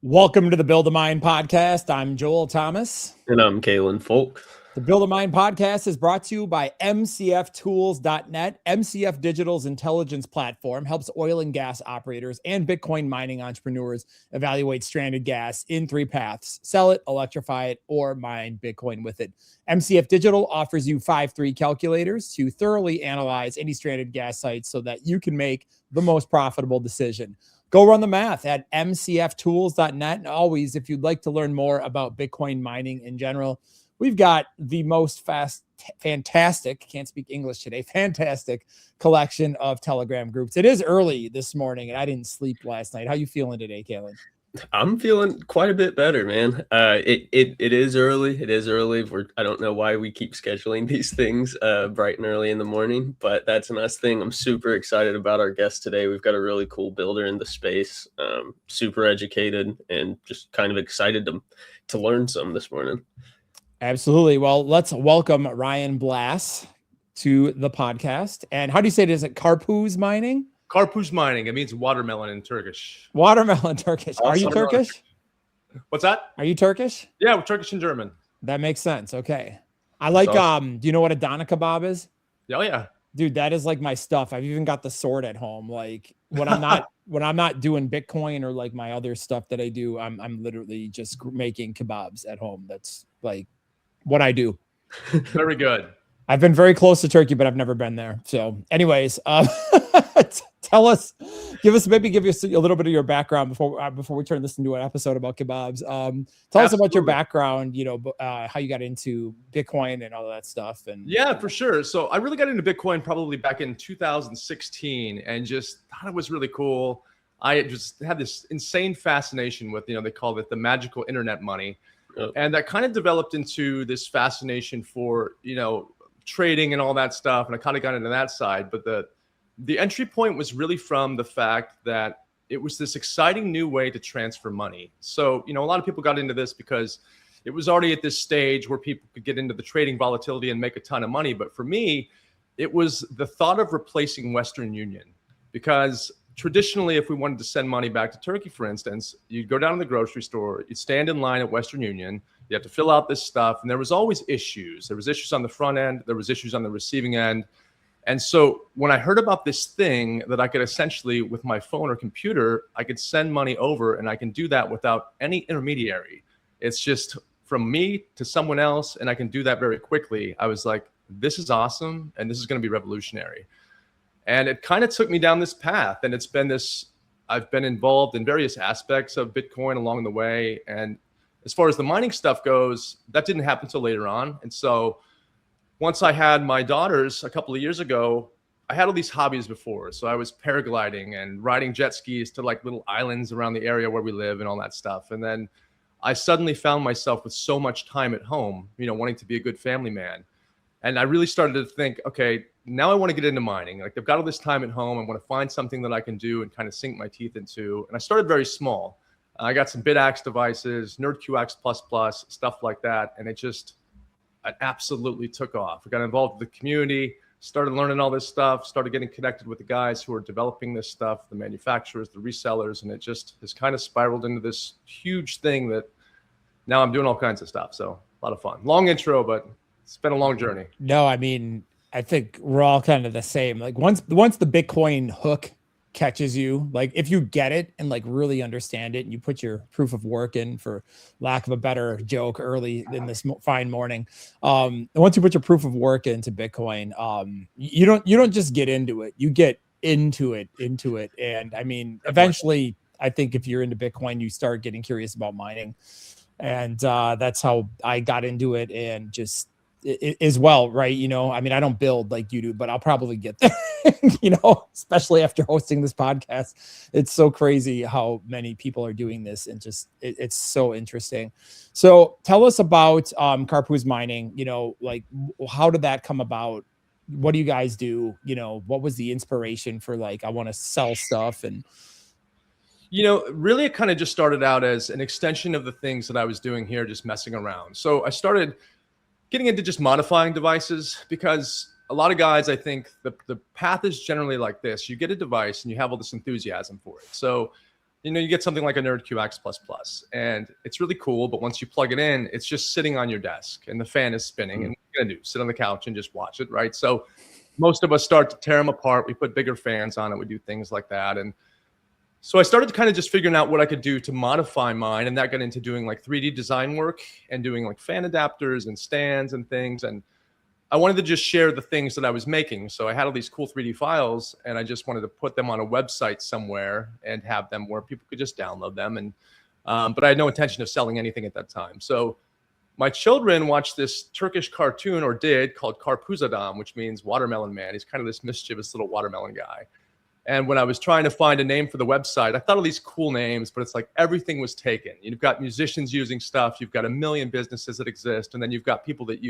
Welcome to the Build a Mind podcast. I'm Joel Thomas. And I'm Kalen Folk. The Build a Mind podcast is brought to you by mcftools.net. MCF Digital's intelligence platform helps oil and gas operators and Bitcoin mining entrepreneurs evaluate stranded gas in 3 paths: sell it, electrify it, or mine Bitcoin with it. MCF Digital offers you 5-3 calculators to thoroughly analyze any stranded gas sites so that you can make the most profitable decision. Go run the math at mcftools.net. And always, if you'd like to learn more about Bitcoin mining in general, we've got the most fantastic, can't speak English today, fantastic collection of Telegram groups. It is early this morning, and I didn't sleep last night. How you feeling today, Kalen? I'm feeling quite a bit better, man. It is early. It is early. I don't know why we keep scheduling these things bright and early in the morning, but that's an us thing. I'm super excited about our guest today. We've got a really cool builder in the space, super educated, and just kind of excited to learn some this morning. Absolutely. Well, let's welcome Ryan Blass to the podcast. And how do you say it? Is it Karpuz mining? Karpuz mining. It means watermelon in Turkish. Watermelon Turkish. Are you Turkish? What's that? Are you Turkish? Yeah, we're Turkish and German. That makes sense. Okay. I like, do you know what a Dana kebab is? Oh yeah. Dude, that is like my stuff. I've even got the sword at home. Like when I'm not doing Bitcoin or like my other stuff that I do, I'm literally just making kebabs at home. That's like what I do. Very good. I've been very close to Turkey, but I've never been there. So anyways, give us a little bit of your background before we turn this into an episode about kebabs. Tell us about your background, how you got into Bitcoin and all of that stuff. And yeah, for sure. So I really got into Bitcoin probably back in 2016 and just thought it was really cool. I just had this insane fascination with, they called it the magical internet money. And that kind of developed into this fascination for, trading and all that stuff. And I kind of got into that side. But the entry point was really from the fact that it was this exciting new way to transfer money. So, a lot of people got into this because it was already at this stage where people could get into the trading volatility and make a ton of money. But for me, it was the thought of replacing Western Union, because traditionally, if we wanted to send money back to Turkey, for instance, you'd go down to the grocery store, you'd stand in line at Western Union, you have to fill out this stuff, and there was always issues. There was issues on the front end, there was issues on the receiving end. And so when I heard about this thing that I could essentially, with my phone or computer, I could send money over, and I can do that without any intermediary. It's just from me to someone else, and I can do that very quickly. I was like, this is awesome, and this is going to be revolutionary. And it kind of took me down this path. And it's been I've been involved in various aspects of Bitcoin along the way. And as far as the mining stuff goes, that didn't happen until later on. And so once I had my daughters a couple of years ago, I had all these hobbies before. So I was paragliding and riding jet skis to like little islands around the area where we live and all that stuff. And then I suddenly found myself with so much time at home, wanting to be a good family man. And I really started to think, okay, now I want to get into mining. Like I've got all this time at home. I want to find something that I can do and kind of sink my teeth into. And I started very small. I got some BitAxe devices, NerdQX++, stuff like that. And it absolutely took off. I got involved with the community, started learning all this stuff, started getting connected with the guys who are developing this stuff, the manufacturers, the resellers. And it just has kind of spiraled into this huge thing that now I'm doing all kinds of stuff. So a lot of fun. Long intro, but it's been a long journey. No, I mean, I think we're all kind of the same. Like once the Bitcoin hook catches you, like if you get it and like really understand it and you put your proof of work in, for lack of a better joke, early in this fine morning, once you put your proof of work into Bitcoin, you don't just get into it, you get into it. And I mean, eventually I think if you're into Bitcoin, you start getting curious about mining. And that's how I got into it, and just as well, right? I mean, I don't build like you do, but I'll probably get there, especially after hosting this podcast. It's so crazy how many people are doing this, and just it's so interesting. So tell us about Karpuz mining. Like how did that come about? What do you guys do? What was the inspiration for like, I want to sell stuff? And really it kind of just started out as an extension of the things that I was doing here, just messing around. So I started getting into just modifying devices, because a lot of guys, I think the path is generally like this. You get a device and you have all this enthusiasm for it. So you get something like a NerdQX++, and it's really cool. But once you plug it in, it's just sitting on your desk, and the fan is spinning. And what are you gonna do? Sit on the couch and just watch it, right? So most of us start to tear them apart. We put bigger fans on it. We do things like that, and so I started kind of just figuring out what I could do to modify mine, and that got into doing like 3D design work and doing like fan adapters and stands and things. And I wanted to just share the things that I was making. So I had all these cool 3D files, and I just wanted to put them on a website somewhere and have them where people could just download them. And but I had no intention of selling anything at that time. So my children watched this Turkish cartoon, or did, called Karpuz Adam, which means watermelon man. He's kind of this mischievous little watermelon guy. And when I was trying to find a name for the website, I thought of these cool names, but it's like everything was taken. You've got musicians using stuff. You've got a million businesses that exist. And then you've got people that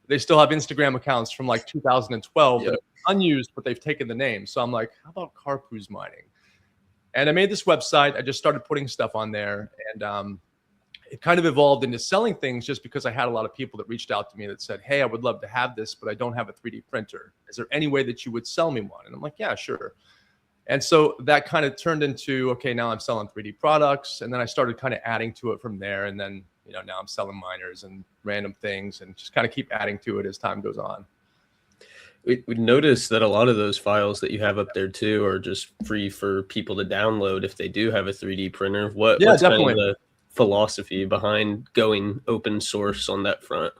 they still have Instagram accounts from like 2012 that are unused, but they've taken the name. So I'm like, how about Karpuz Mining? And I made this website. I just started putting stuff on there. And it kind of evolved into selling things, just because I had a lot of people that reached out to me that said, hey, I would love to have this, but I don't have a 3D printer. Is there any way that you would sell me one? And I'm like, yeah, sure. And so that kind of turned into, okay, now I'm selling 3D products. And then I started kind of adding to it from there. And then, now I'm selling miners and random things, and just kind of keep adding to it as time goes on. We noticed that a lot of those files that you have up there too are just free for people to download if they do have a 3D printer. What's definitely kind of the philosophy behind going open source on that front?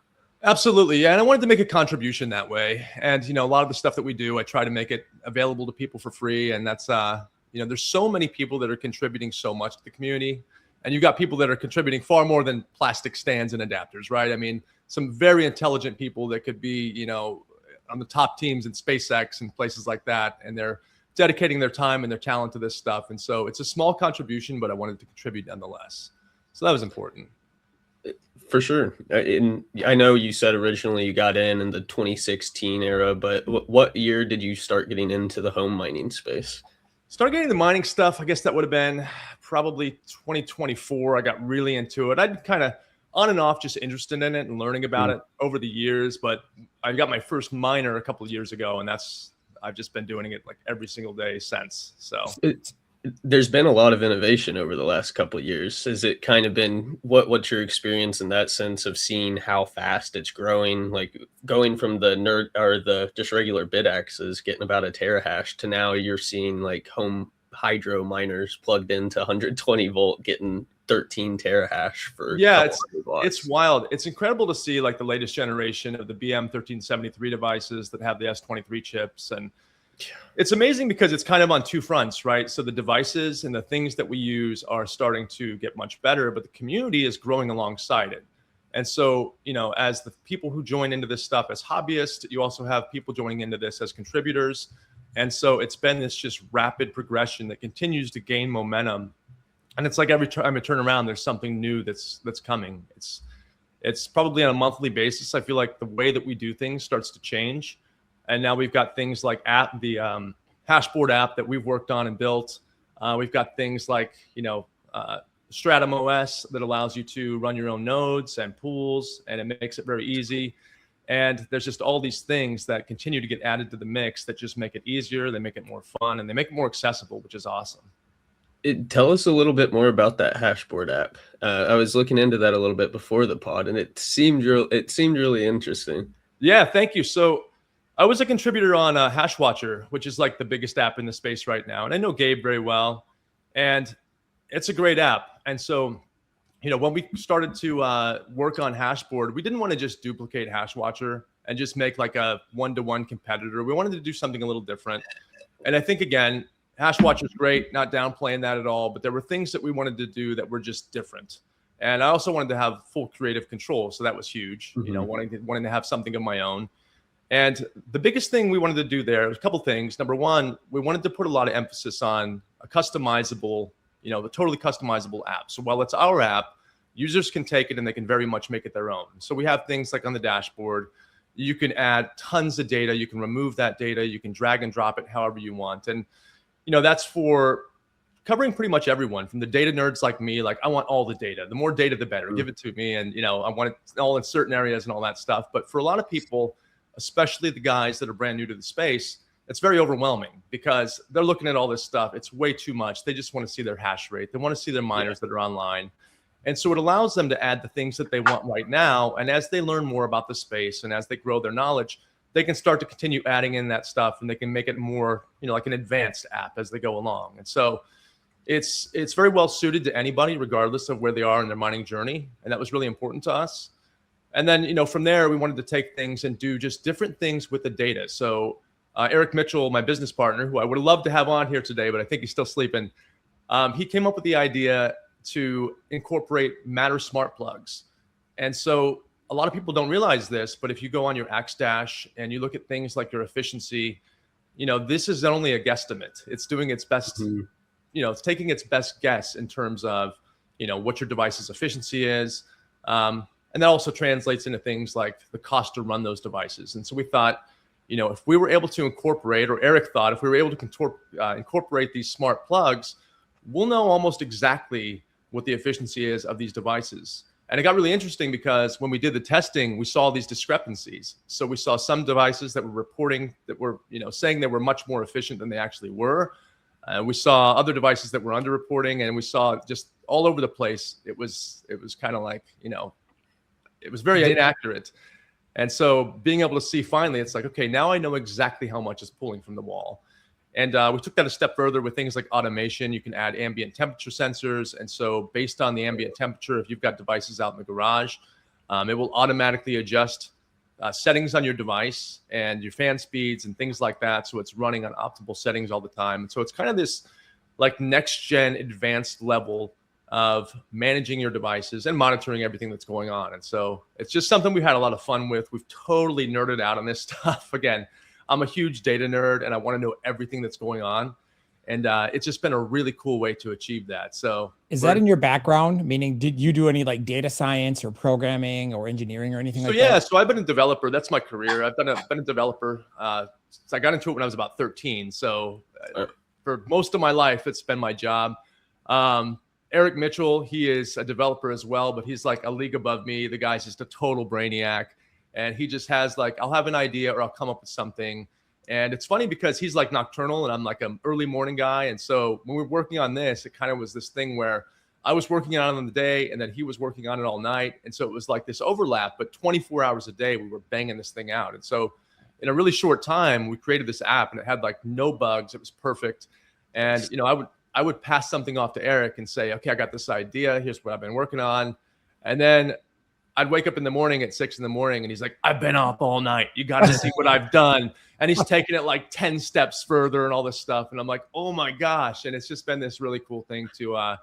Absolutely. Yeah. And I wanted to make a contribution that way. And, a lot of the stuff that we do, I try to make it available to people for free. And that's, there's so many people that are contributing so much to the community. And you've got people that are contributing far more than plastic stands and adapters, right? I mean, some very intelligent people that could be, on the top teams in SpaceX and places like that. And they're dedicating their time and their talent to this stuff. And so it's a small contribution, but I wanted to contribute nonetheless. So that was important. For sure. And I know you said originally you got in the 2016 era, but what year did you start getting into the home mining space? Started getting the mining stuff, I guess that would have been probably 2024. I got really into it. I'd kind of on and off just interested in it and learning about it over the years. But I got my first miner a couple of years ago, and I've just been doing it like every single day since. So there's been a lot of innovation over the last couple of years. Has it kind of been what's your experience in that sense of seeing how fast it's growing, like going from the just regular bit axes getting about a terahash to now you're seeing like home hydro miners plugged into 120 volt getting 13 terahash for it's wild. It's incredible to see like the latest generation of the BM1373 devices that have the S23 chips. And it's amazing because it's kind of on two fronts, right? So the devices and the things that we use are starting to get much better, but the community is growing alongside it. And so, as the people who join into this stuff as hobbyists, you also have people joining into this as contributors. And so it's been this just rapid progression that continues to gain momentum. And it's like every time I turn around, there's something new that's coming. It's probably on a monthly basis. I feel like the way that we do things starts to change. And now we've got things like the Hashboard app that we've worked on and built. We've got things like, Stratum OS that allows you to run your own nodes and pools, and it makes it very easy. And there's just all these things that continue to get added to the mix that just make it easier. They make it more fun, and they make it more accessible, which is awesome. Tell us a little bit more about that Hashboard app. I was looking into that a little bit before the pod, and it seemed really interesting. Yeah, thank you. So I was a contributor on Hashwatcher, which is like the biggest app in the space right now. And I know Gabe very well, and it's a great app. And so, when we started to work on Hashboard, we didn't want to just duplicate Hashwatcher and just make like a one-to-one competitor. We wanted to do something a little different. And I think, again, Hashwatcher is great, not downplaying that at all, but there were things that we wanted to do that were just different. And I also wanted to have full creative control. So that was huge, wanting to have something of my own. And the biggest thing we wanted to do there was a couple things. Number one, we wanted to put a lot of emphasis on a customizable, the totally customizable app. So while it's our app, users can take it and they can very much make it their own. So we have things like on the dashboard, you can add tons of data. You can remove that data. You can drag and drop it however you want. And, that's for covering pretty much everyone, from the data nerds like me. Like, I want all the data. The more data, the better. Give it to me. And, I want it all in certain areas and all that stuff. But for a lot of people, especially the guys that are brand new to the space, it's very overwhelming because they're looking at all this stuff. It's way too much. They just want to see their hash rate. They want to see their miners that are online. And so it allows them to add the things that they want right now. And as they learn more about the space and as they grow their knowledge, they can start to continue adding in that stuff, and they can make it more, like an advanced app as they go along. And so it's very well suited to anybody, regardless of where they are in their mining journey. And that was really important to us. And then, from there, we wanted to take things and do just different things with the data. So Eric Mitchell, my business partner, who I would have loved to have on here today, but I think he's still sleeping. He came up with the idea to incorporate Matter smart plugs. And so a lot of people don't realize this, but if you go on your Axdash and you look at things like your efficiency, this is only a guesstimate. It's doing its best, it's taking its best guess in terms of, what your device's efficiency is. And that also translates into things like the cost to run those devices. And so we thought, if we were able to incorporate, or Eric thought, if we were able to incorporate these smart plugs, we'll know almost exactly what the efficiency is of these devices. And it got really interesting because when we did the testing, we saw these discrepancies. So we saw some devices that were reporting that were, saying they were much more efficient than they actually were. We saw other devices that were underreporting, and we saw just all over the place. It was kind of like, it was very inaccurate. And so being able to see finally, it's like, okay, now I know exactly how much is pulling from the wall. And we took that a step further with things like automation. You can add ambient temperature sensors. And so based on the ambient temperature, if you've got devices out in the garage, it will automatically adjust settings on your device and your fan speeds and things like that. So it's running on optimal settings all the time. And so it's kind of this like next gen advanced level of managing your devices and monitoring everything that's going on. And so it's just something we've had a lot of fun with. We've totally nerded out on this stuff. Again, I'm a huge data nerd and I want to know everything that's going on. And it's just been a really cool way to achieve that. So is that in your background? Meaning, did you do any like data science or programming or engineering or anything like that? Yeah, so I've been a developer. That's my career. I've been a developer. So I got into it when I was about 13. So for most of my life, it's been my job. Eric Mitchell, he is a developer as well, but he's like a league above me. The guy's just a total brainiac. And he just has like, I'll have an idea or I'll come up with something. And it's funny because he's like nocturnal and I'm like an early morning guy. And so when we were working on this, it kind of was this thing where I was working on it in the day and then he was working on it all night. And so it was like this overlap, but 24 hours a day, we were banging this thing out. And so in a really short time, we created this app and it had like no bugs. It was perfect. And, I would pass something off to Eric and say, okay, I got this idea. Here's what I've been working on. And then I'd wake up in the morning at 6 a.m. and he's like, I've been up all night. You got to see what I've done. And he's taking it like 10 steps further and all this stuff. And I'm like, oh my gosh. And it's just been this really cool thing to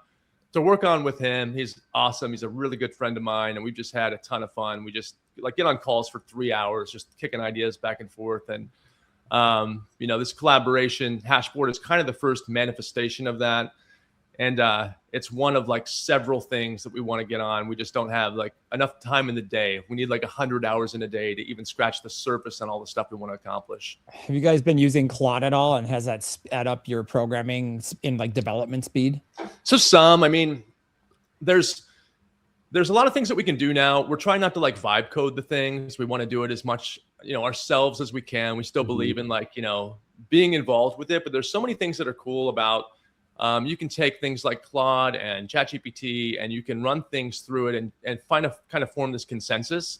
work on with him. He's awesome. He's a really good friend of mine. And we've just had a ton of fun. We just like get on calls for 3 hours, just kicking ideas back and forth. And, this collaboration Hashboard is kind of the first manifestation of that. And it's one of like several things that we want to get on. We just don't have like enough time in the day. We need like 100 hours in a day to even scratch the surface on all the stuff we want to accomplish. Have you guys been using Claude at all? And has that sped up your programming in like development speed? So there's a lot of things that we can do now. We're trying not to like vibe code the things. We want to do it as much, ourselves as we can. We still believe in like, being involved with it, but there's so many things that are cool about you can take things like Claude and ChatGPT and you can run things through it and kind of form this consensus.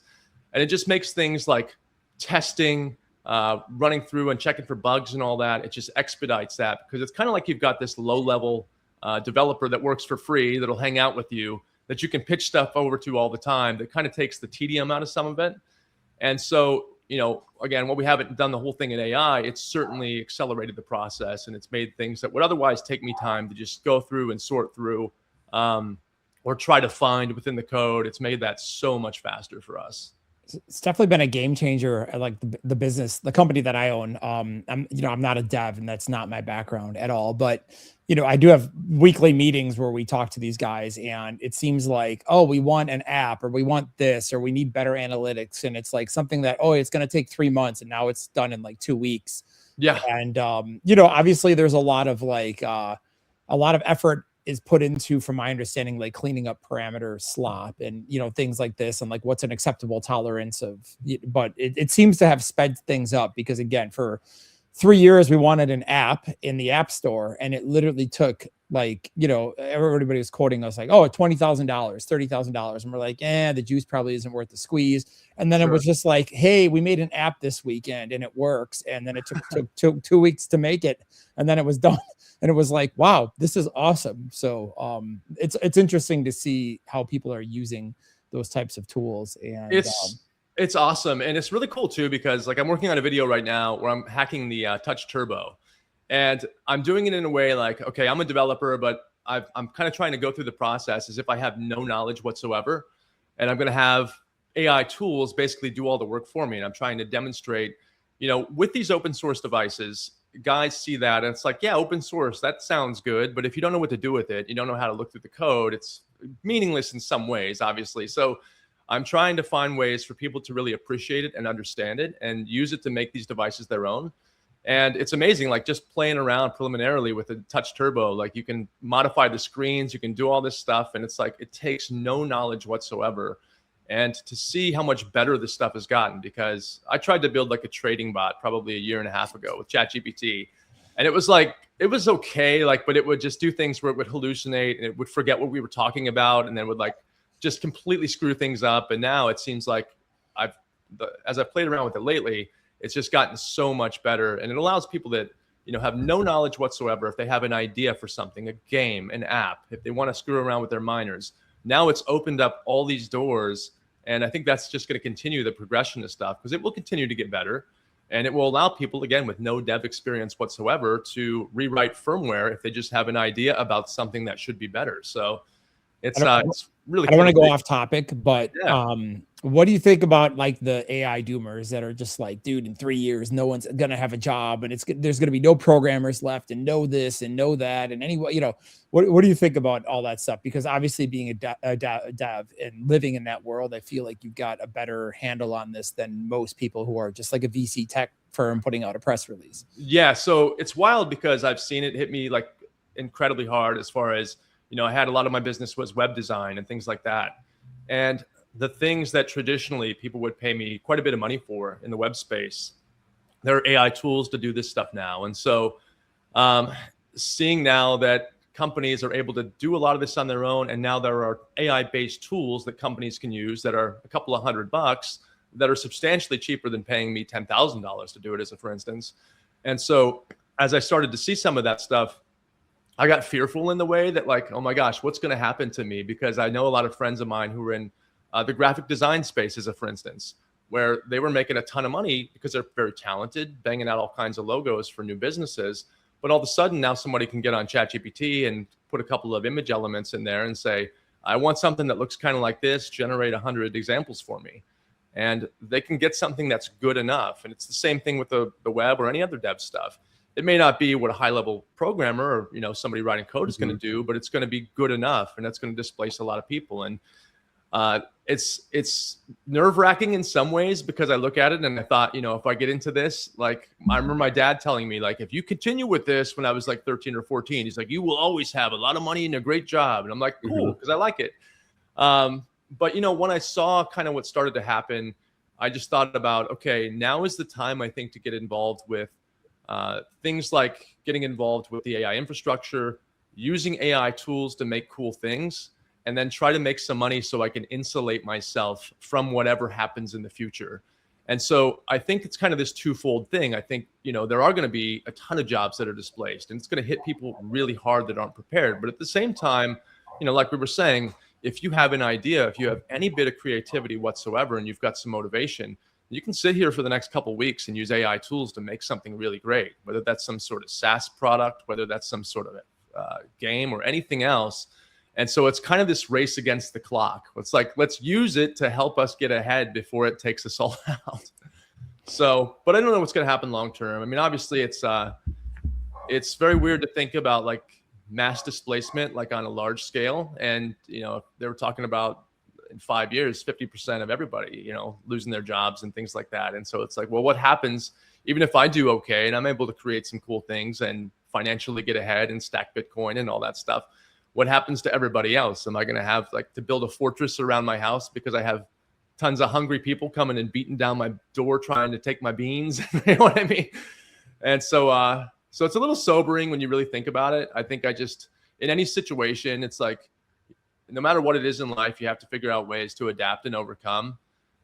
And it just makes things like testing, running through and checking for bugs and all that. It just expedites that because it's kind of like you've got this low level developer that works for free that'll hang out with you that you can pitch stuff over to all the time. That kind of takes the tedium out of some of it. And so, again, while we haven't done the whole thing in AI, it's certainly accelerated the process and it's made things that would otherwise take me time to just go through and sort through or try to find within the code. It's made that so much faster for us. It's definitely been a game changer. Like the business, the company that I own. I'm not a dev and that's not my background at all, but I do have weekly meetings where we talk to these guys and it seems like, oh, we want an app or we want this, or we need better analytics. And it's like something that, oh, it's going to take 3 months and now it's done in like 2 weeks. Yeah. And, obviously there's a lot of effort is put into, from my understanding, like cleaning up parameter slop and, things like this and like what's an acceptable tolerance of, but it seems to have sped things up because again, for 3 years we wanted an app in the app store, and it literally took like, you know, everybody was quoting us like, oh, $20,000, $30,000. And we're like, the juice probably isn't worth the squeeze. And then it was just like, hey, we made an app this weekend and it works. And then it took 2 weeks to make it, and then it was done. And it was like, wow, this is awesome. So it's interesting to see how people are using those types of tools. And it's awesome. And it's really cool too, because like I'm working on a video right now where I'm hacking the Touch Turbo, and I'm doing it in a way like, okay, I'm a developer, but I'm kind of trying to go through the process as if I have no knowledge whatsoever. And I'm going to have AI tools basically do all the work for me. And I'm trying to demonstrate, you know, with these open source devices, guys see that and it's like, yeah, open source, that sounds good. But if you don't know what to do with it, you don't know how to look through the code, it's meaningless in some ways, obviously. So I'm trying to find ways for people to really appreciate it and understand it and use it to make these devices their own. And it's amazing, like just playing around preliminarily with the Touch Turbo, like you can modify the screens, you can do all this stuff. And it's like, it takes no knowledge whatsoever. And to see how much better this stuff has gotten, because I tried to build like a trading bot probably 1.5 years ago with ChatGPT. And it was like, it was okay, like, but it would just do things where it would hallucinate and it would forget what we were talking about. And then would like just completely screw things up. And now it seems like as I've played around with it lately, it's just gotten so much better. And it allows people that, you know, have no knowledge whatsoever. If they have an idea for something, a game, an app, if they want to screw around with their miners, now it's opened up all these doors. And I think that's just going to continue the progression of stuff, because it will continue to get better. And it will allow people, again, with no dev experience whatsoever, to rewrite firmware if they just have an idea about something that should be better. So it's really cool. I don't want to go off topic, but yeah. What do you think about like the AI doomers that are just like, dude, in 3 years, no one's going to have a job, and there's going to be no programmers left, and know this and know that. And anyway, you know, what do you think about all that stuff? Because obviously being a dev and living in that world, I feel like you've got a better handle on this than most people who are just like a VC tech firm putting out a press release. Yeah. So it's wild because I've seen it hit me like incredibly hard as far as, you know, I had a lot of my business was web design and things like that. And the things that traditionally people would pay me quite a bit of money for in the web space, there are AI tools to do this stuff now. And so seeing now that companies are able to do a lot of this on their own, and now there are AI-based tools that companies can use that are a couple of $100 that are substantially cheaper than paying me $10,000 to do it, as a for instance. And so as I started to see some of that stuff, I got fearful in the way that like, oh my gosh, what's going to happen to me? Because I know a lot of friends of mine who are in the graphic design space, as a for instance, where they were making a ton of money because they're very talented, banging out all kinds of logos for new businesses. But all of a sudden now somebody can get on ChatGPT and put a couple of image elements in there and say, I want something that looks kind of like this, generate 100 examples for me. And they can get something that's good enough. And it's the same thing with the web or any other dev stuff. It may not be what a high-level programmer or, you know, somebody writing code is going to do, but it's going to be good enough, and that's going to displace a lot of people. And it's nerve-wracking in some ways, because I look at it and I thought, you know, if I get into this, like I remember my dad telling me, like, if you continue with this when I was like 13 or 14, he's like, you will always have a lot of money and a great job. And I'm like, cool, because I like it. But, you know, when I saw kind of what started to happen, I just thought about, okay, now is the time, I think, to get involved with things like getting involved with the AI infrastructure, using AI tools to make cool things, and then try to make some money so I can insulate myself from whatever happens in the future. And so I think it's kind of this twofold thing. I think, you know, there are going to be a ton of jobs that are displaced, and it's going to hit people really hard that aren't prepared. But at the same time, you know, like we were saying, if you have an idea, if you have any bit of creativity whatsoever, and you've got some motivation, you can sit here for the next couple of weeks and use AI tools to make something really great, whether that's some sort of SaaS product, whether that's some sort of game or anything else. And so it's kind of this race against the clock. It's like, let's use it to help us get ahead before it takes us all out. So, but I don't know what's going to happen long term. I mean, obviously it's very weird to think about like mass displacement, like on a large scale. And, you know, they were talking about in 5 years, 50% of everybody, you know, losing their jobs and things like that. And so it's like, well, what happens even if I do okay and I'm able to create some cool things and financially get ahead and stack Bitcoin and all that stuff? What happens to everybody else? Am I going to have like to build a fortress around my house because I have tons of hungry people coming and beating down my door trying to take my beans? You know what I mean? And so it's a little sobering when you really think about it. I think in any situation, it's like, no matter what it is in life, you have to figure out ways to adapt and overcome.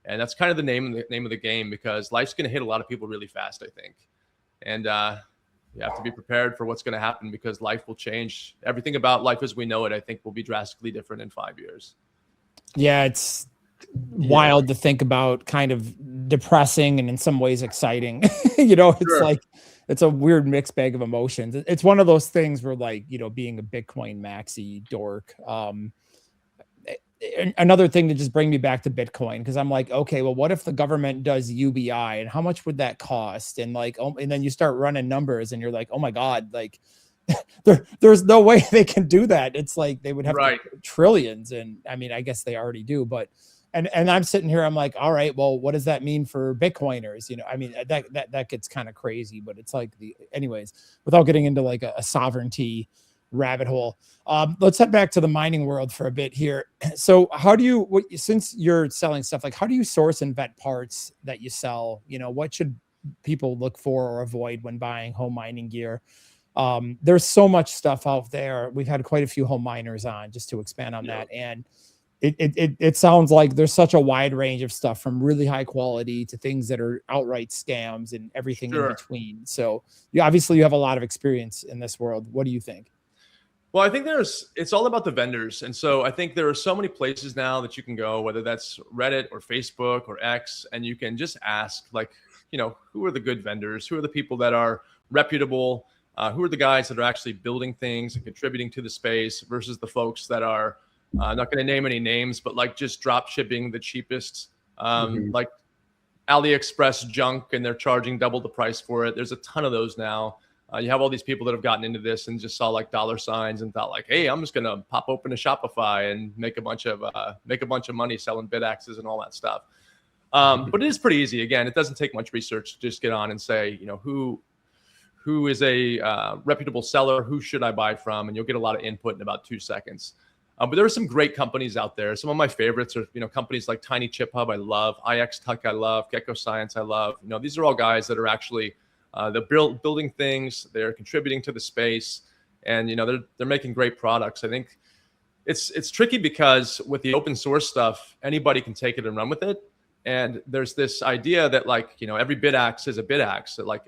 And that's kind of the name of the game, because life's going to hit a lot of people really fast, I think. And you have to be prepared for what's going to happen, because life will change. Everything about life as we know it, I think, will be drastically different in 5 years. Yeah, it's wild to think about, kind of depressing and in some ways exciting. It's Sure. like, it's a weird mixed bag of emotions. It's one of those things where, like, being a Bitcoin maxi dork, another thing to just bring me back to Bitcoin, because I'm like, okay, well, what if the government does UBI, and how much would that cost? And like, and then you start running numbers, and you're like, oh my God, like there's no way they can do that. It's like they would have trillions, and I mean, I guess they already do, but and I'm sitting here, I'm like, all right, well, what does that mean for Bitcoiners? I mean, that gets kind of crazy, but it's like anyways, without getting into like a sovereignty rabbit hole. Let's head back to the mining world for a bit here. So how do you, since you're selling stuff, like how do you source and vet parts that you sell? What should people look for or avoid when buying home mining gear? There's so much stuff out there. We've had quite a few home miners on, just to expand on that. And it sounds like there's such a wide range of stuff, from really high quality to things that are outright scams and everything in between. So you have a lot of experience in this world. What do you think? Well, I think it's all about the vendors. And so I think there are so many places now that you can go, whether that's Reddit or Facebook or X, and you can just ask, like, who are the good vendors? Who are the people that are reputable? Who are the guys that are actually building things and contributing to the space, versus the folks that are, I'm not going to name any names, but like just drop shipping the cheapest, like AliExpress junk, and they're charging double the price for it. There's a ton of those now. You have all these people that have gotten into this and just saw like dollar signs and thought like, hey, I'm just going to pop open a Shopify and make a bunch of money selling bid axes and all that stuff. But it is pretty easy. Again, it doesn't take much research to just get on and say, who is a reputable seller? Who should I buy from? And you'll get a lot of input in about 2 seconds. But there are some great companies out there. Some of my favorites are, companies like Tiny Chip Hub, I love. IXTech, I love. Gecko Science, I love. These are all guys that are actually they're building things. They're contributing to the space, and they're making great products. I think it's tricky, because with the open source stuff, anybody can take it and run with it. And there's this idea that, like, every bid axe is a bid axe. That, like,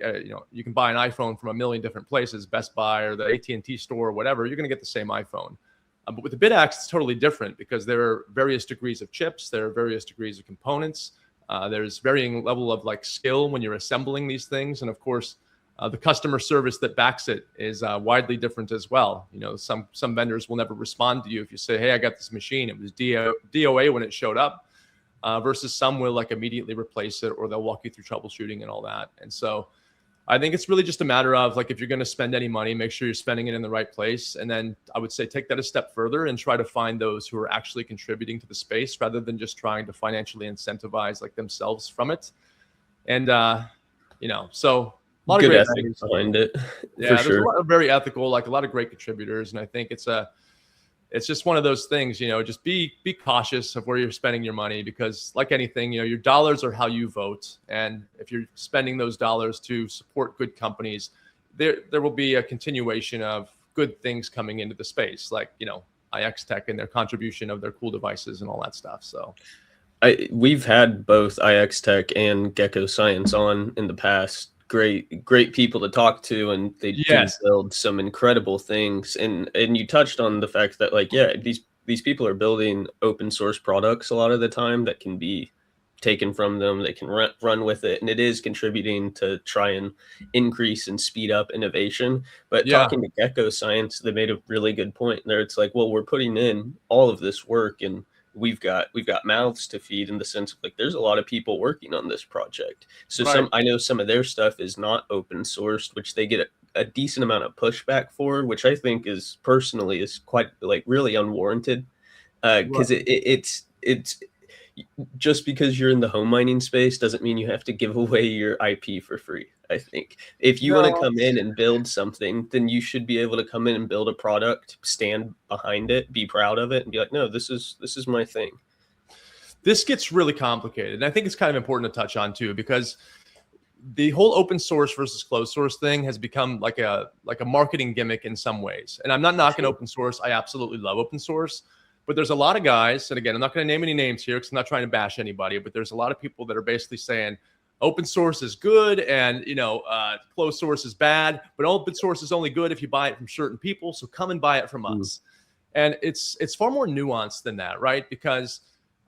you can buy an iPhone from a million different places, Best Buy or the AT&T store or whatever. You're going to get the same iPhone. But with the bid axe, it's totally different, because there are various degrees of chips. There are various degrees of components. There's varying level of like skill when you're assembling these things. And of course, the customer service that backs it is widely different as well. Some vendors will never respond to you if you say, hey, I got this machine, it was DOA when it showed up, versus some will like immediately replace it, or they'll walk you through troubleshooting and all that. And so I think it's really just a matter of, like, if you're going to spend any money, make sure you're spending it in the right place. And then I would say take that a step further and try to find those who are actually contributing to the space, rather than just trying to financially incentivize like themselves from it. And, so a lot of great things behind it. Yeah, there's a lot of very ethical, like a lot of great contributors. And I think it's just one of those things, just be cautious of where you're spending your money, because like anything, your dollars are how you vote. And if you're spending those dollars to support good companies, there will be a continuation of good things coming into the space, like, IXTech and their contribution of their cool devices and all that stuff. So we've had both IXTech and Gecko Science on in the past. Great people to talk to, and they do build some incredible things. And you touched on the fact that, like, these people are building open source products a lot of the time that can be taken from them. They can run with it, and it is contributing to try and increase and speed up innovation. But talking to Gecko Science, they made a really good point there. It's like, well, we're putting in all of this work, and we've got mouths to feed, in the sense of, like, there's a lot of people working on this project. So I know some of their stuff is not open sourced, which they get a decent amount of pushback for, which I think is quite, like, really unwarranted. Because it's just because you're in the home mining space doesn't mean you have to give away your IP for free. I think if you want to come in and build something, then you should be able to come in and build a product, stand behind it, be proud of it, and be like, no, this is my thing. This gets really complicated. And I think it's kind of important to touch on too, because the whole open source versus closed source thing has become like a marketing gimmick in some ways. And I'm not knocking open source. I absolutely love open source. But there's a lot of guys, and again, I'm not going to name any names here because I'm not trying to bash anybody, but there's a lot of people that are basically saying open source is good and, closed source is bad, but open source is only good if you buy it from certain people. So come and buy it from us. And it's far more nuanced than that, right? Because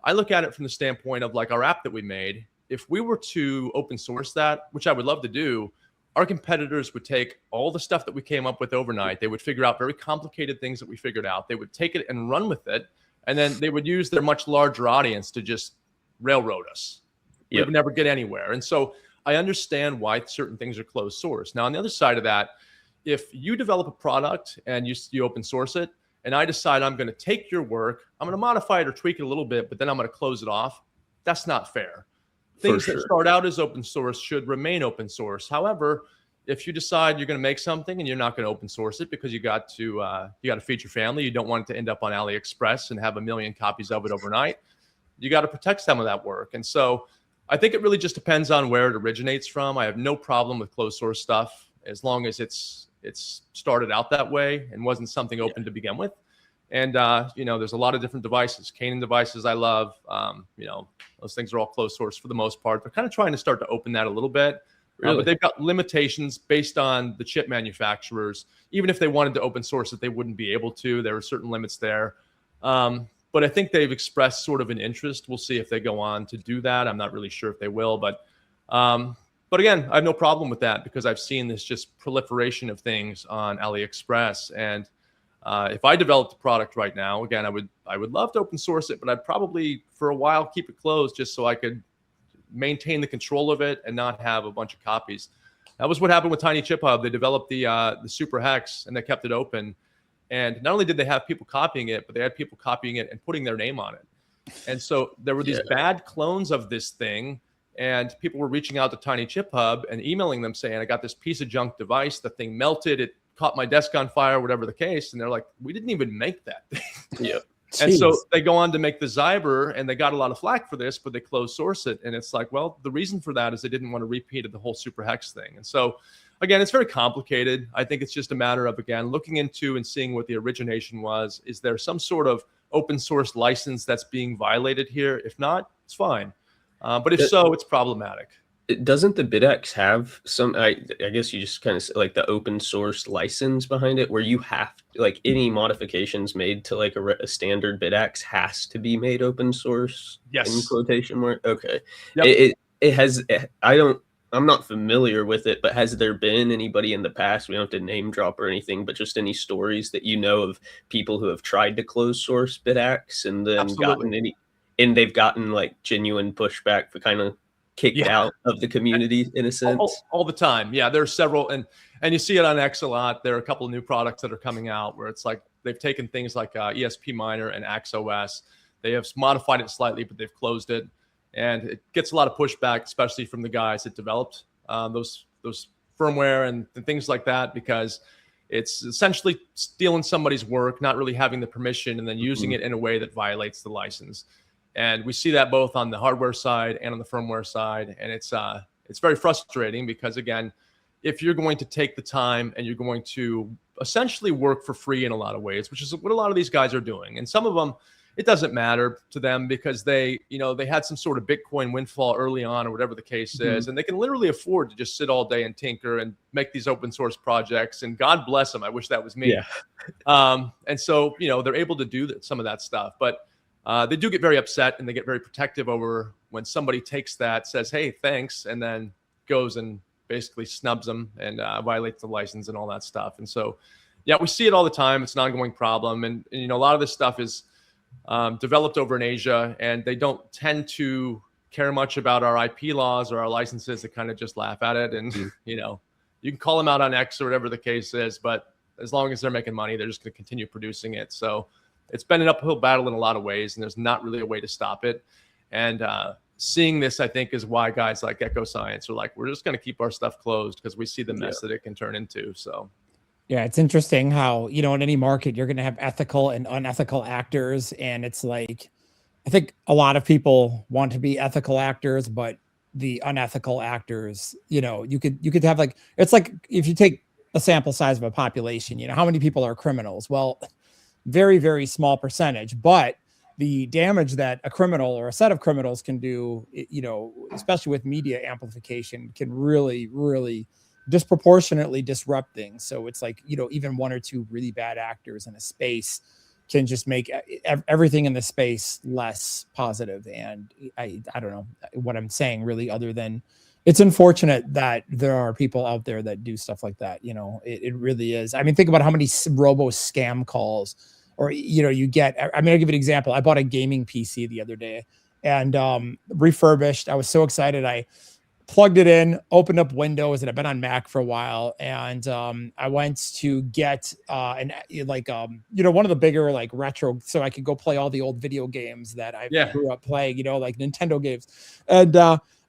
I look at it from the standpoint of like our app that we made. If we were to open source that, which I would love to do, our competitors would take all the stuff that we came up with overnight. They would figure out very complicated things that we figured out. They would take it and run with it. And then they would use their much larger audience to just railroad us. We would never get anywhere. And so I understand why certain things are closed source. Now, on the other side of that, if you develop a product and you open source it, and I decide I'm going to take your work, I'm going to modify it or tweak it a little bit, but then I'm going to close it off, that's not fair. Things that start out as open source should remain open source. However, if you decide you're going to make something and you're not going to open source it because you got to feed your family, you don't want it to end up on AliExpress and have 1 million copies of it overnight, you got to protect some of that work. And so I think it really just depends on where it originates from. I have no problem with closed source stuff as long as it's started out that way and wasn't something open to begin with. And, there's a lot of different devices. Canon devices I love. Those things are all closed source for the most part. They're kind of trying to start to open that a little bit. Really? But they've got limitations based on the chip manufacturers. Even if they wanted to open source it, they wouldn't be able to. There are certain limits there. But I think they've expressed sort of an interest. We'll see if they go on to do that. I'm not really sure if they will. But again, I have no problem with that because I've seen this just proliferation of things on AliExpress. And if I developed a product right now, again, I would love to open source it, but I'd probably for a while keep it closed just so I could maintain the control of it and not have a bunch of copies. That was what happened with Tiny Chip Hub. They developed the Super Hex and they kept it open. And not only did they have people copying it, but they had people copying it and putting their name on it. And so there were these bad clones of this thing. And people were reaching out to Tiny Chip Hub and emailing them saying, I got this piece of junk device. The thing melted. It caught my desk on fire, whatever the case. And they're like, we didn't even make that thing. And so they go on to make the Zyber and they got a lot of flack for this, but they closed source it. And it's like, well, the reason for that is they didn't want to repeat the whole Super Hex thing. And so, again, it's very complicated. I think it's just a matter of, again, looking into and seeing what the origination was. Is there some sort of open source license that's being violated here? If not, it's fine. But if so, it's problematic. Doesn't the BitX have some, I guess you just kind of like the open source license behind it where you have like any modifications made to like a standard BitX has to be made open source? Yes. In quotation mark. Okay. Yep. It has, I'm not familiar with it, but has there been anybody in the past, we don't have to name drop or anything, but just any stories that you know of people who have tried to close source BitX and then they've gotten like genuine pushback for kind of kicked out of the community in a sense? All the time. Yeah, there are several. And you see it on X a lot. There are a couple of new products that are coming out where it's like they've taken things like ESP Miner and AxOS. They have modified it slightly, but they've closed it. And it gets a lot of pushback, especially from the guys that developed those firmware and things like that, because it's essentially stealing somebody's work, not really having the permission, and then using it in a way that violates the license. And we see that both on the hardware side and on the firmware side. And it's very frustrating because, again, if you're going to take the time and you're going to essentially work for free in a lot of ways, which is what a lot of these guys are doing. And some of them, it doesn't matter to them because they had some sort of Bitcoin windfall early on or whatever the case is. And they can literally afford to just sit all day and tinker and make these open source projects. And God bless them. I wish that was me. Yeah. And so, they're able to do some of that stuff. But they do get very upset and they get very protective over when somebody takes that, says, hey, thanks, and then goes and basically snubs them and violates the license and all that stuff. And so, yeah, we see it all the time. It's an ongoing problem. And a lot of this stuff is developed over in Asia, and they don't tend to care much about our IP laws or our licenses. They kind of just laugh at it. And, you can call them out on X or whatever the case is, but as long as they're making money, they're just going to continue producing it. So it's been an uphill battle in a lot of ways, and there's not really a way to stop it. And seeing this, I think, is why guys like Echo Science are like, we're just going to keep our stuff closed because we see the mess that it can turn into. So, yeah, it's interesting how, in any market, you're going to have ethical and unethical actors. And it's like, I think a lot of people want to be ethical actors, but the unethical actors. You know, you could have like, it's like if you take a sample size of a population, you know, how many people are criminals? Well, very, very small percentage, but the damage that a criminal or a set of criminals can do, you know, especially with media amplification, can really, really disproportionately disrupt things. So it's like, you know, even one or two really bad actors in a space can just make everything in the space less positive. And I don't know what I'm saying really, other than it's unfortunate that there are people out there that do stuff like that. You know, it really is. I mean, think about how many robo scam calls, or, you know, you get. I mean, I'll give you an example. I bought a gaming PC the other day and refurbished. I was so excited. I plugged it in, opened up Windows, and I've been on Mac for a while. And I went to get you know, one of the bigger like retro, so I could go play all the old video games that I grew up playing, you know, like Nintendo games. And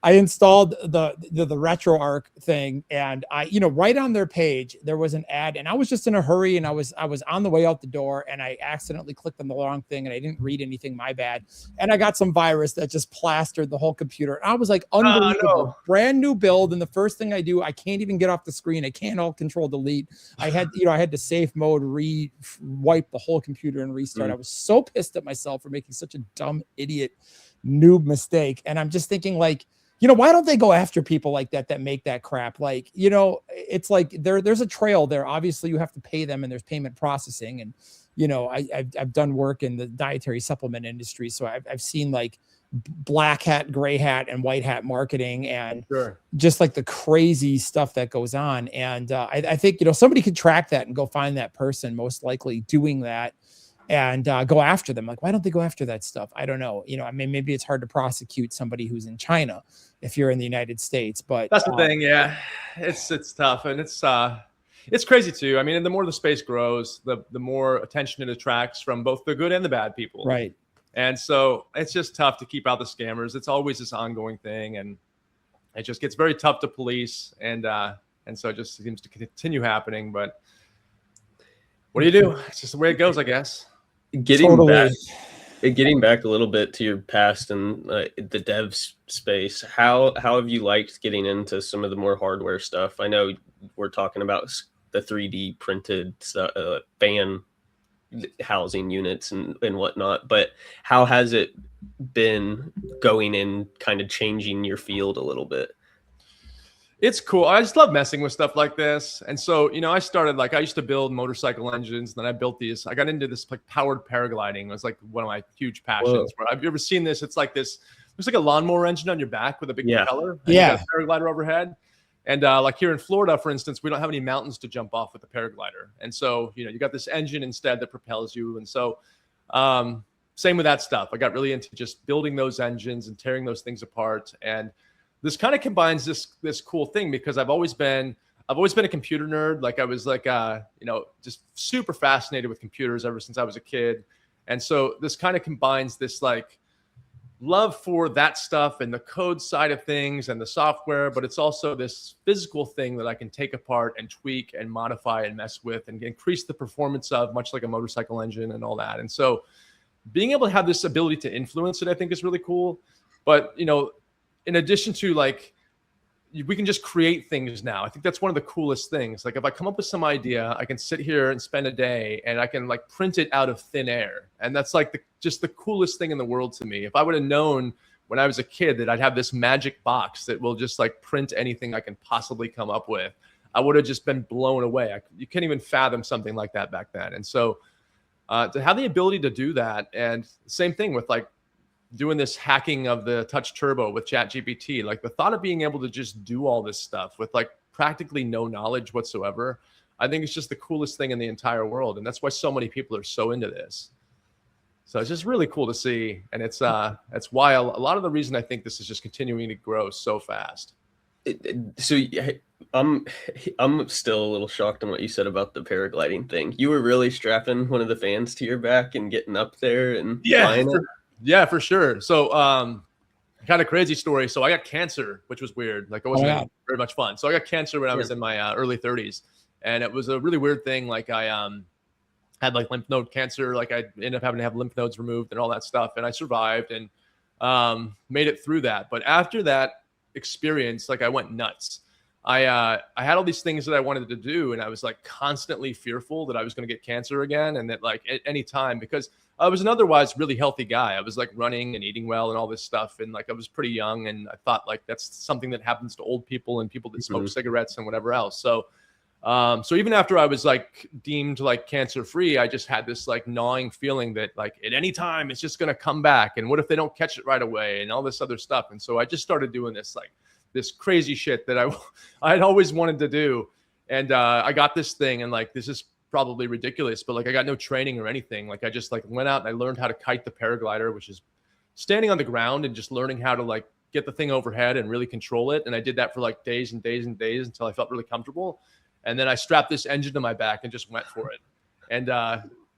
I installed the RetroArch thing, and I, you know, right on their page there was an ad, and I was just in a hurry, and I was on the way out the door, and I accidentally clicked on the wrong thing, and I didn't read anything, my bad, and I got some virus that just plastered the whole computer. And I was like, unbelievable, brand new build, and the first thing I do, I can't even get off the screen. I can't alt control delete. I had to safe mode, wipe the whole computer and restart. I was so pissed at myself for making such a dumb idiot noob mistake. And I'm just thinking, like, you know, why don't they go after people like that make that crap? Like, you know, it's like there's a trail there. Obviously you have to pay them, and there's payment processing. And, you know, I've done work in the dietary supplement industry. So I've seen like black hat, gray hat, and white hat marketing, and just like the crazy stuff that goes on. And I think, you know, somebody could track that and go find that person most likely doing that, and go after them. Like, why don't they go after that stuff? I don't know. You know, I mean, maybe it's hard to prosecute somebody who's in China if you're in the United States, but that's the thing. Yeah, it's tough, and it's crazy too. I mean, and the more the space grows, the more attention it attracts from both the good and the bad people. Right. And so it's just tough to keep out the scammers. It's always this ongoing thing, and it just gets very tough to police. And so it just seems to continue happening. But what do you do? It's just the way it goes, I guess. Getting back a little bit to your past and the dev space, how have you liked getting into some of the more hardware stuff? I know we're talking about the 3D printed fan housing units and whatnot, but how has it been going in kind of changing your field a little bit? It's cool. I just love messing with stuff like this. And so, you know, I started, like, I used to build motorcycle engines. Then I built these. I got into this like powered paragliding. It was like one of my huge passions. Where, have you ever seen this? It's like this. Looks like a lawnmower engine on your back with a big propeller. And you got a paraglider overhead. And like here in Florida, for instance, we don't have any mountains to jump off with the paraglider. And so, you know, you got this engine instead that propels you. And so same with that stuff. I got really into just building those engines and tearing those things apart. And this kind of combines this cool thing, because I've always been a computer nerd. Like, I was like, you know, just super fascinated with computers ever since I was a kid. And so this kind of combines this like love for that stuff and the code side of things and the software, but it's also this physical thing that I can take apart and tweak and modify and mess with and increase the performance of, much like a motorcycle engine and all that. And so being able to have this ability to influence it, I think, is really cool. But, you know, in addition to, like, we can just create things now. I think that's one of the coolest things. Like, if I come up with some idea, I can sit here and spend a day and I can like print it out of thin air. And that's like just the coolest thing in the world to me. If I would have known when I was a kid that I'd have this magic box that will just like print anything I can possibly come up with, I would have just been blown away. You can't even fathom something like that back then. And so to have the ability to do that, and same thing with like doing this hacking of the Touch Turbo with ChatGPT, like the thought of being able to just do all this stuff with like practically no knowledge whatsoever, I think it's just the coolest thing in the entire world. And that's why so many people are so into this. So it's just really cool to see. And it's why a lot of the reason I think this is just continuing to grow so fast. So I'm still a little shocked on what you said about the paragliding thing. You were really strapping one of the fans to your back and getting up there and flying it? Yeah, for sure. So kind of crazy story. So I got cancer, which was weird. Like, it wasn't very much fun. So I got cancer when I was in my early 30s. And it was a really weird thing. Like, I had like lymph node cancer. Like, I ended up having to have lymph nodes removed and all that stuff. And I survived and made it through that. But after that, experience, like I went nuts. I had all these things that I wanted to do, and I was like constantly fearful that I was going to get cancer again, and that like at any time, because I was an otherwise really healthy guy. I was like running and eating well and all this stuff, and like I was pretty young, and I thought like that's something that happens to old people and people that smoke cigarettes and whatever else. So so even after I was like deemed like cancer free, I just had this like gnawing feeling that like at any time it's just going to come back, and what if they don't catch it right away and all this other stuff. And so I just started doing this crazy shit that I had always wanted to do. And I got this thing, and like, this is probably ridiculous, but like I got no training or anything. Like I just like went out and I learned how to kite the paraglider, which is standing on the ground and just learning how to like get the thing overhead and really control it. And I did that for like days and days and days until I felt really comfortable. And then I strapped this engine to my back and just went for it. And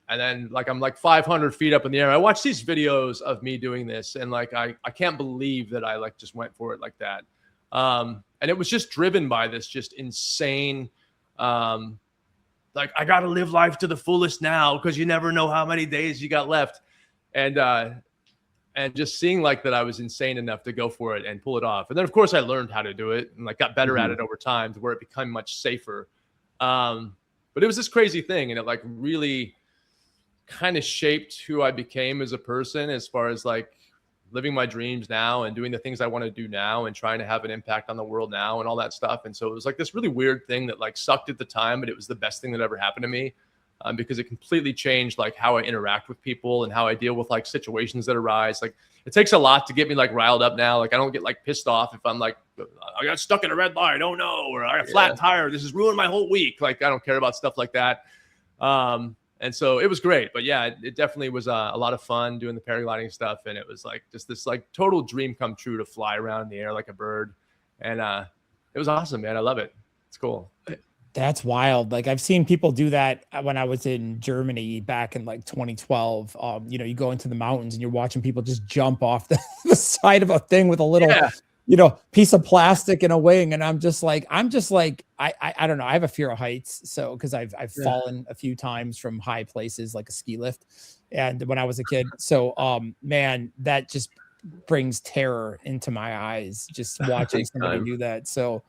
then like I'm like 500 feet up in the air. I watched these videos of me doing this, and like I can't believe that I like just went for it like that. And it was just driven by this just insane, like I got to live life to the fullest now because you never know how many days you got left. And just seeing like that I was insane enough to go for it and pull it off. And then of course I learned how to do it and like got better at it over time to where it became much safer. But it was this crazy thing, and it like really kind of shaped who I became as a person, as far as like living my dreams now and doing the things I want to do now and trying to have an impact on the world now and all that stuff. And so it was like this really weird thing that like sucked at the time, but it was the best thing that ever happened to me, because it completely changed like how I interact with people and how I deal with like situations that arise. Like it takes a lot to get me like riled up now. Like I don't get like pissed off if I'm like, I got stuck in a red light, oh no, or I got a flat tire, this has ruined my whole week. Like I don't care about stuff like that. And so it was great, but yeah, it definitely was a lot of fun doing the paragliding stuff. And it was like just this like total dream come true to fly around in the air like a bird. And it was awesome, man. I love it. It's cool. That's wild. Like I've seen people do that when I was in Germany back in like 2012. You know, you go into the mountains and you're watching people just jump off the side of a thing with a little, you know, piece of plastic and a wing. And I'm just like, I don't know. I have a fear of heights. So, cause I've fallen a few times from high places, like a ski lift. And when I was a kid, so, man, that just brings terror into my eyes, just watching somebody do that. So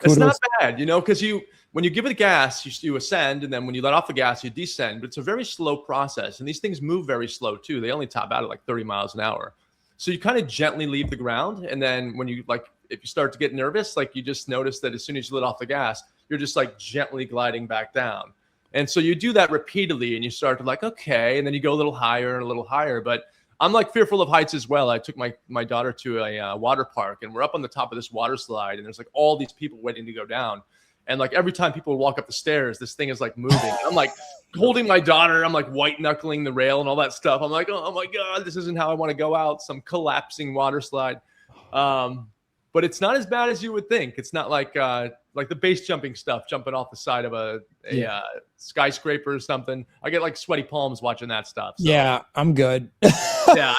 it's not bad, you know, cause when you give it gas, you ascend. And then when you let off the gas, you descend, but it's a very slow process. And these things move very slow too. They only top out at like 30 miles an hour. So you kind of gently leave the ground. And then when you like, if you start to get nervous, like you just notice that as soon as you let off the gas, you're just like gently gliding back down. And so you do that repeatedly and you start to like, okay. And then you go a little higher and a little higher. But I'm like fearful of heights as well. I took my daughter to a water park, and we're up on the top of this water slide, and there's like all these people waiting to go down. And like every time people walk up the stairs, this thing is like moving. I'm like holding my daughter. I'm like white knuckling the rail and all that stuff. I'm like, oh my God, this isn't how I want to go out. Some collapsing water slide. But it's not as bad as you would think. It's not like the base jumping stuff, jumping off the side of a skyscraper or something. I get like sweaty palms watching that stuff. So. Yeah, I'm good. Yeah,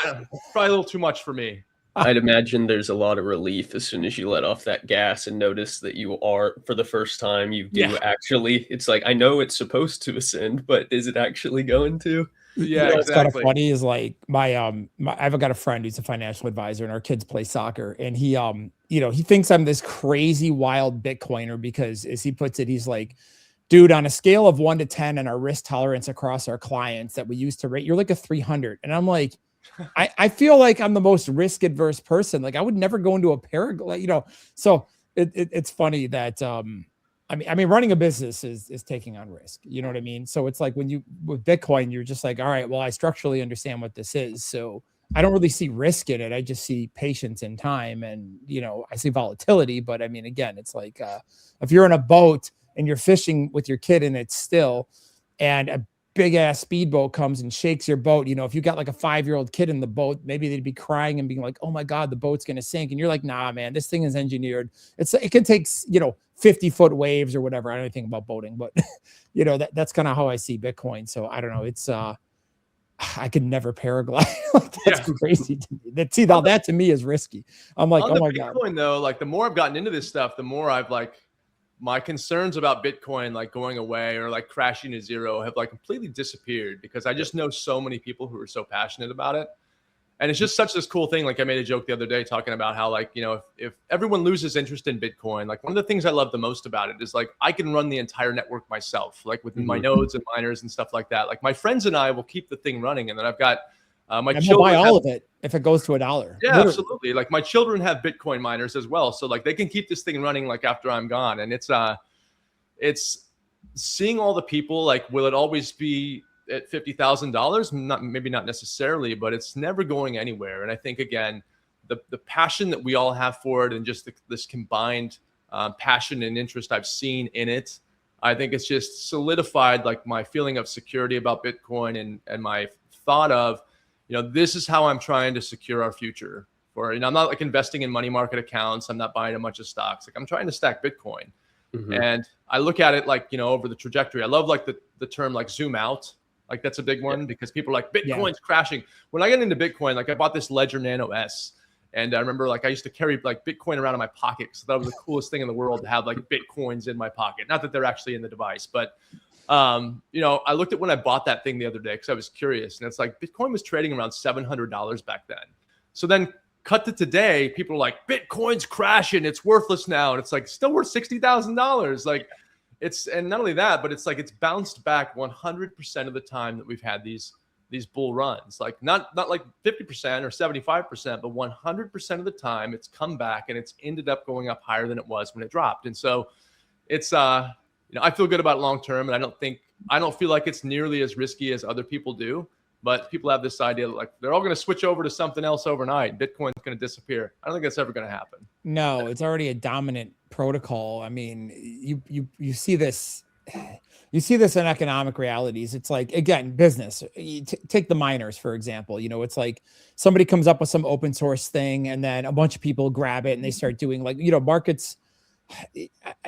probably a little too much for me. I'd imagine there's a lot of relief as soon as you let off that gas and notice that you are, for the first time, you do actually, it's like, I know it's supposed to ascend, but is it actually going to? Yeah, what's kind of funny is like I've got a friend who's a financial advisor, and our kids play soccer, and he you know, he thinks I'm this crazy wild Bitcoiner because, as he puts it, he's like, dude, on a scale of 1 to 10 and our risk tolerance across our clients that we use to rate, you're like a 300. And I'm like, I feel like I'm the most risk adverse person. Like I would never go into a paraglide, you know. So it's funny that I mean, running a business is taking on risk. You know what I mean? So it's like with Bitcoin, you're just like, all right, well, I structurally understand what this is. So I don't really see risk in it. I just see patience and time, and, you know, I see volatility. But I mean, again, it's like if you're in a boat and you're fishing with your kid and it's still, and a big ass speedboat comes and shakes your boat, you know, if you got like a 5-year-old kid in the boat, maybe they'd be crying and being like, oh my God, the boat's going to sink. And you're like, nah, man, this thing is engineered. It can take, you know, 50-foot waves or whatever. I don't know anything about boating, but you know, that's kind of how I see Bitcoin. So I don't know. It's, I could never paraglide. That's crazy to me. That to me is risky. I'm like, oh my God. Bitcoin though, like the more I've gotten into this stuff, the more I've like, my concerns about Bitcoin, like going away or like crashing to zero, have like completely disappeared, because I just know so many people who are so passionate about it. And it's just such this cool thing. Like I made a joke the other day talking about how like, if everyone loses interest in Bitcoin, like one of the things I love the most about it is like I can run the entire network myself, like with my nodes and miners and stuff like that. Like my friends and I will keep the thing running. And then I've got my children buy all of it if it goes to $1. Yeah, literally. Absolutely. Like my children have Bitcoin miners as well. So like they can keep this thing running like after I'm gone. And it's seeing all the people, like, will it always be at $50,000? Maybe not necessarily, but it's never going anywhere. And I think, again, the passion that we all have for it and just this combined passion and interest I've seen in it, I think it's just solidified like my feeling of security about Bitcoin and my thought of, this is how I'm trying to secure our future. I'm not like investing in money market accounts. I'm not buying a bunch of stocks. Like I'm trying to stack Bitcoin. And I look at it like, over the trajectory. I love like the term like zoom out. Like that's a big one because people are like Bitcoin's crashing. When I get into Bitcoin, like I bought this Ledger Nano S, and I remember like I used to carry like Bitcoin around in my pocket. So that was the coolest thing in the world to have like Bitcoins in my pocket. Not that they're actually in the device, but I looked at when I bought that thing the other day because I was curious, and it's like Bitcoin was trading around $700 back then. So then cut to today, people are like Bitcoin's crashing, it's worthless now, and it's like still worth $60,000. Like. And not only that, but it's like it's bounced back 100% of the time that we've had these bull runs. Like not like 50% or 75%, but 100% of the time it's come back and it's ended up going up higher than it was when it dropped. And so it's I feel good about it long term, and I don't feel like it's nearly as risky as other people do. But people have this idea that like they're all going to switch over to something else overnight. Bitcoin's going to disappear. I don't think that's ever going to happen. No, it's already a dominant protocol. I mean, you see this, in economic realities. It's like, again, business. Take the miners, for example. It's like somebody comes up with some open source thing, and then a bunch of people grab it and they start doing like, markets.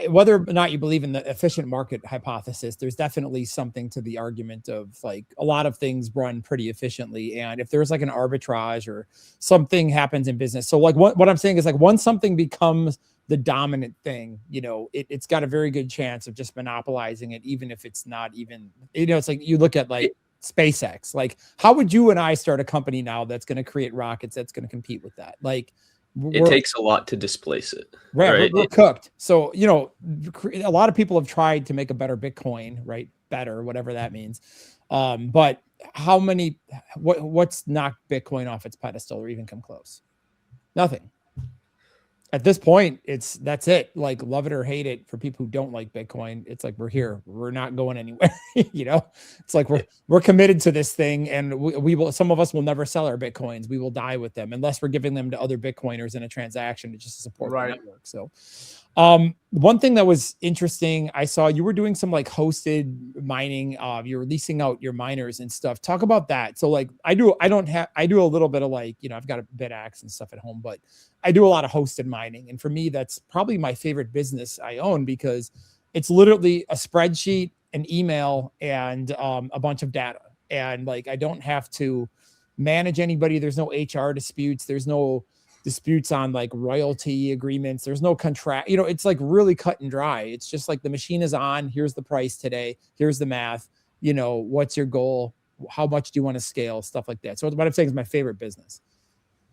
Whether or not you believe in the efficient market hypothesis, there's definitely something to the argument of like a lot of things run pretty efficiently. And if there's like an arbitrage or something happens in business, so like what I'm saying is like once something becomes the dominant thing, it's got a very good chance of just monopolizing it, even if it's not even, it's like you look at like SpaceX. Like how would you and I start a company now that's going to create rockets that's going to compete with that? Like it takes a lot to displace it. Right. We're cooked. So, a lot of people have tried to make a better Bitcoin, right? Better, whatever that means. But what's knocked Bitcoin off its pedestal or even come close? Nothing. At this point, that's it. Like love it or hate it for people who don't like Bitcoin. It's like, we're here. We're not going anywhere. It's like we're committed to this thing, and we will, some of us will never sell our Bitcoins. We will die with them unless we're giving them to other Bitcoiners in a transaction to just support the network. So one thing that was interesting, I saw you were doing some like hosted mining. You're leasing out your miners and stuff. Talk about that. So like I do a little bit of like, I've got a BitAxe and stuff at home, but I do a lot of hosted mining. And for me, that's probably my favorite business I own because it's literally a spreadsheet, an email, and a bunch of data. And like, I don't have to manage anybody. There's no HR disputes. There's no disputes on like royalty agreements. There's no contract, it's like really cut and dry. It's just like the machine is on. Here's the price today. Here's the math. What's your goal? How much do you want to scale? Stuff like that. So what I'm saying is my favorite business.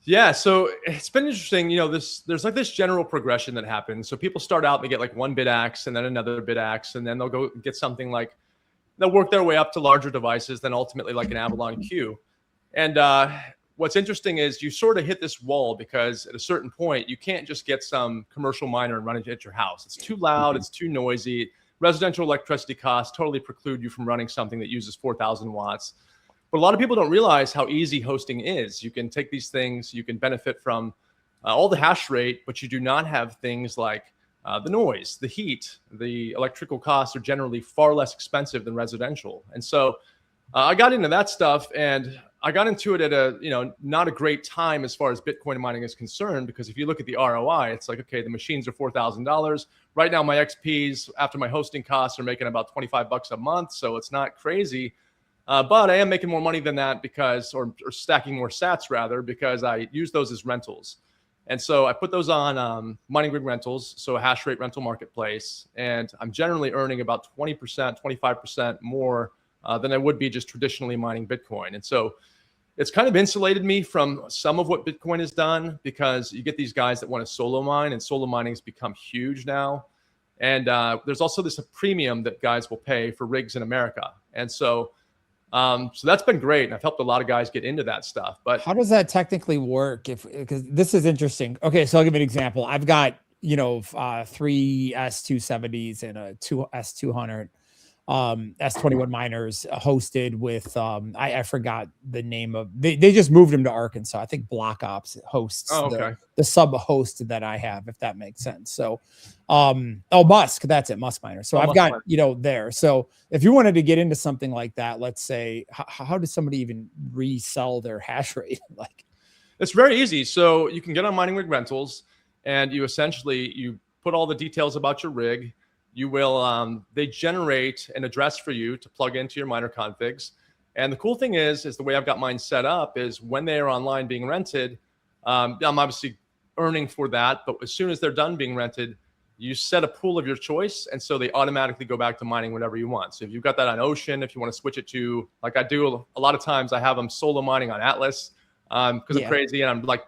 Yeah, so it's been interesting. There's like this general progression that happens. So people start out, they get like one BitAxe and then another BitAxe, and then they'll go get something like, they'll work their way up to larger devices, then ultimately like an Avalon Q. And what's interesting is you sort of hit this wall because at a certain point, you can't just get some commercial miner and run it at your house. It's too loud, it's too noisy. Residential electricity costs totally preclude you from running something that uses 4,000 watts. But a lot of people don't realize how easy hosting is. You can take these things, you can benefit from all the hash rate, but you do not have things like the noise, the heat, the electrical costs are generally far less expensive than residential. And so I got into that stuff, and I got into it at a, not a great time as far as Bitcoin mining is concerned, because if you look at the ROI, it's like, okay, the machines are $4,000. Right now, my XPs after my hosting costs are making about $25 a month. So it's not crazy. But I am making more money than that or stacking more sats rather, because I use those as rentals. And so I put those on mining rig rentals, so a hash rate rental marketplace. And I'm generally earning about 20%, 25% more than I would be just traditionally mining Bitcoin. And so it's kind of insulated me from some of what Bitcoin has done, because you get these guys that want to solo mine, and solo mining has become huge now. And there's also this premium that guys will pay for rigs in America. And so that's been great. And I've helped a lot of guys get into that stuff. But how does that technically work? Because this is interesting. Okay, so I'll give you an example. I've got, you know, 3 S270s and a 2 S200 S21 miners hosted with I forgot the name of, they just moved them to Arkansas. I think Block Ops hosts the sub host that I have, if that makes sense. So Musk, that's it, Musk Miner. So I've got, you know, there. So if you wanted to get into something like that, let's say, how does somebody even resell their hash rate? Like, it's very easy. So you can get on Mining Rig Rentals, and you put all the details about your rig. You will, they generate an address for you to plug into your miner configs. And the cool thing is the way I've got mine set up is when they are online being rented, I'm obviously earning for that, but as soon as they're done being rented, you set a pool of your choice. And so they automatically go back to mining whenever you want. So if you've got that on Ocean, if you want to switch it to, like I do a lot of times, I have them solo mining on Atlas because I'm crazy and I'm like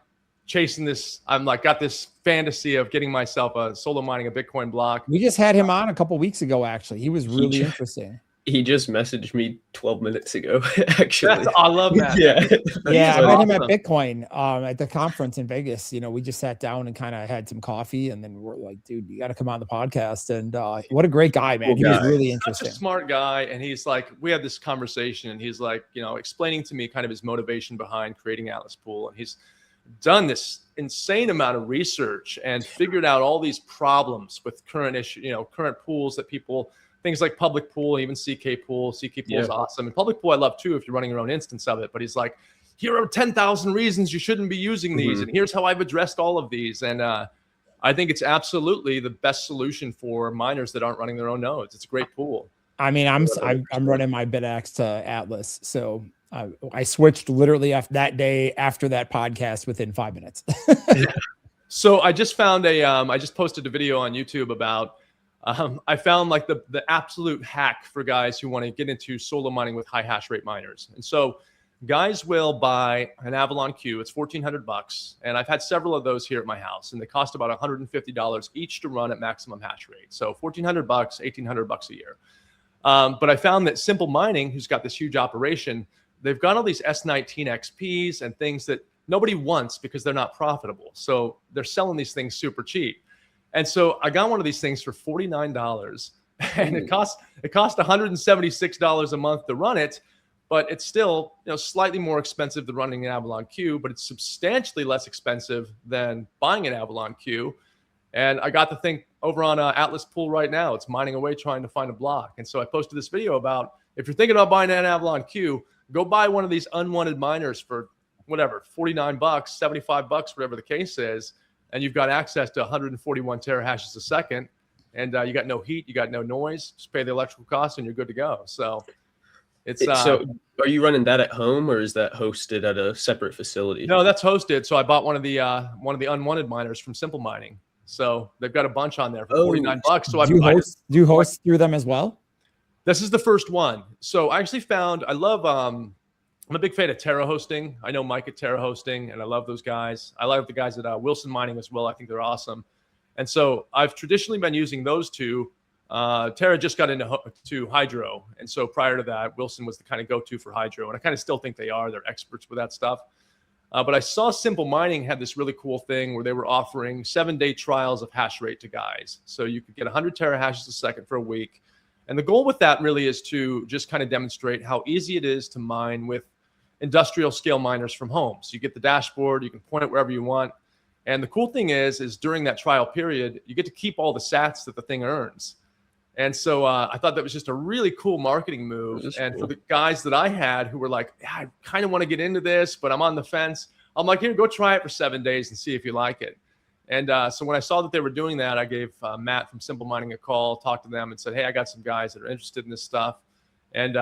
chasing this. I'm like got this fantasy of getting myself a solo mining a Bitcoin block. We just had him on a couple weeks ago. Actually, he was really interesting. He just messaged me 12 minutes ago. Actually, I love that. Yeah, I met him at Bitcoin at the conference in Vegas. You know, we just sat down and kind of had some coffee, and then we're like, "Dude, you got to come on the podcast." And what a great guy, man! He was really interesting. Such a smart guy, and he's like, we had this conversation, and he's like, you know, explaining to me kind of his motivation behind creating Atlas Pool, and he's done this insane amount of research and figured out all these problems with current pools that people. Things like public pool, even CK pool. CK pool is awesome. And public pool I love too if you're running your own instance of it. But he's like, here are 10,000 reasons you shouldn't be using these. And here's how I've addressed all of these. And I think it's absolutely the best solution for miners that aren't running their own nodes. It's a great pool. I mean, I'm running my BitX to Atlas. So I switched literally after that day, after that podcast, within 5 minutes. So I just found I just posted a video on YouTube about, I found like the absolute hack for guys who want to get into solo mining with high hash rate miners. And so guys will buy an Avalon Q. It's $1,400. And I've had several of those here at my house, and they cost about $150 each to run at maximum hash rate. So $1,400, $1,800 a year. But I found that Simple Mining, who's got this huge operation, they've got all these S19 XPs and things that nobody wants because they're not profitable. So they're selling these things super cheap. And so I got one of these things for $49, and it cost $176 a month to run it, but it's still, you know, slightly more expensive than running an Avalon Q, but it's substantially less expensive than buying an Avalon Q. And I got the thing over on Atlas Pool right now. It's mining away trying to find a block. And so I posted this video about, if you're thinking about buying an Avalon Q, go buy one of these unwanted miners for whatever, $49, $75, whatever the case is. And you've got access to 141 terahashes a second, and you got no heat, you got no noise. Just pay the electrical cost, and you're good to go. So it's so. Are you running that at home, or is that hosted at a separate facility? No, that's hosted. So I bought one of the unwanted miners from Simple Mining. So they've got a bunch on there for $49. So do you host through them as well? This is the first one. So I actually found I'm a big fan of Terra Hosting. I know Mike at Terra Hosting, and I love those guys. I love the guys at Wilson Mining as well. I think they're awesome. And so I've traditionally been using those two. Terra just got into Hydro. And so prior to that, Wilson was the kind of go-to for Hydro. And I kind of still think they are. They're experts with that stuff. But I saw Simple Mining had this really cool thing where they were offering 7-day trials of hash rate to guys. So you could get 100 terahashes a second for a week. And the goal with that really is to just kind of demonstrate how easy it is to mine with industrial scale miners from home. So you get the dashboard, you can point it wherever you want. And the cool thing is during that trial period, you get to keep all the sats that the thing earns. And so I thought that was just a really cool marketing move. And for the guys that I had who were like, yeah, I kind of want to get into this, but I'm on the fence. I'm like, here, go try it for 7 days and see if you like it. And so when I saw that they were doing that, I gave Matt from Simple Mining a call, talked to them and said, hey, I got some guys that are interested in this stuff. And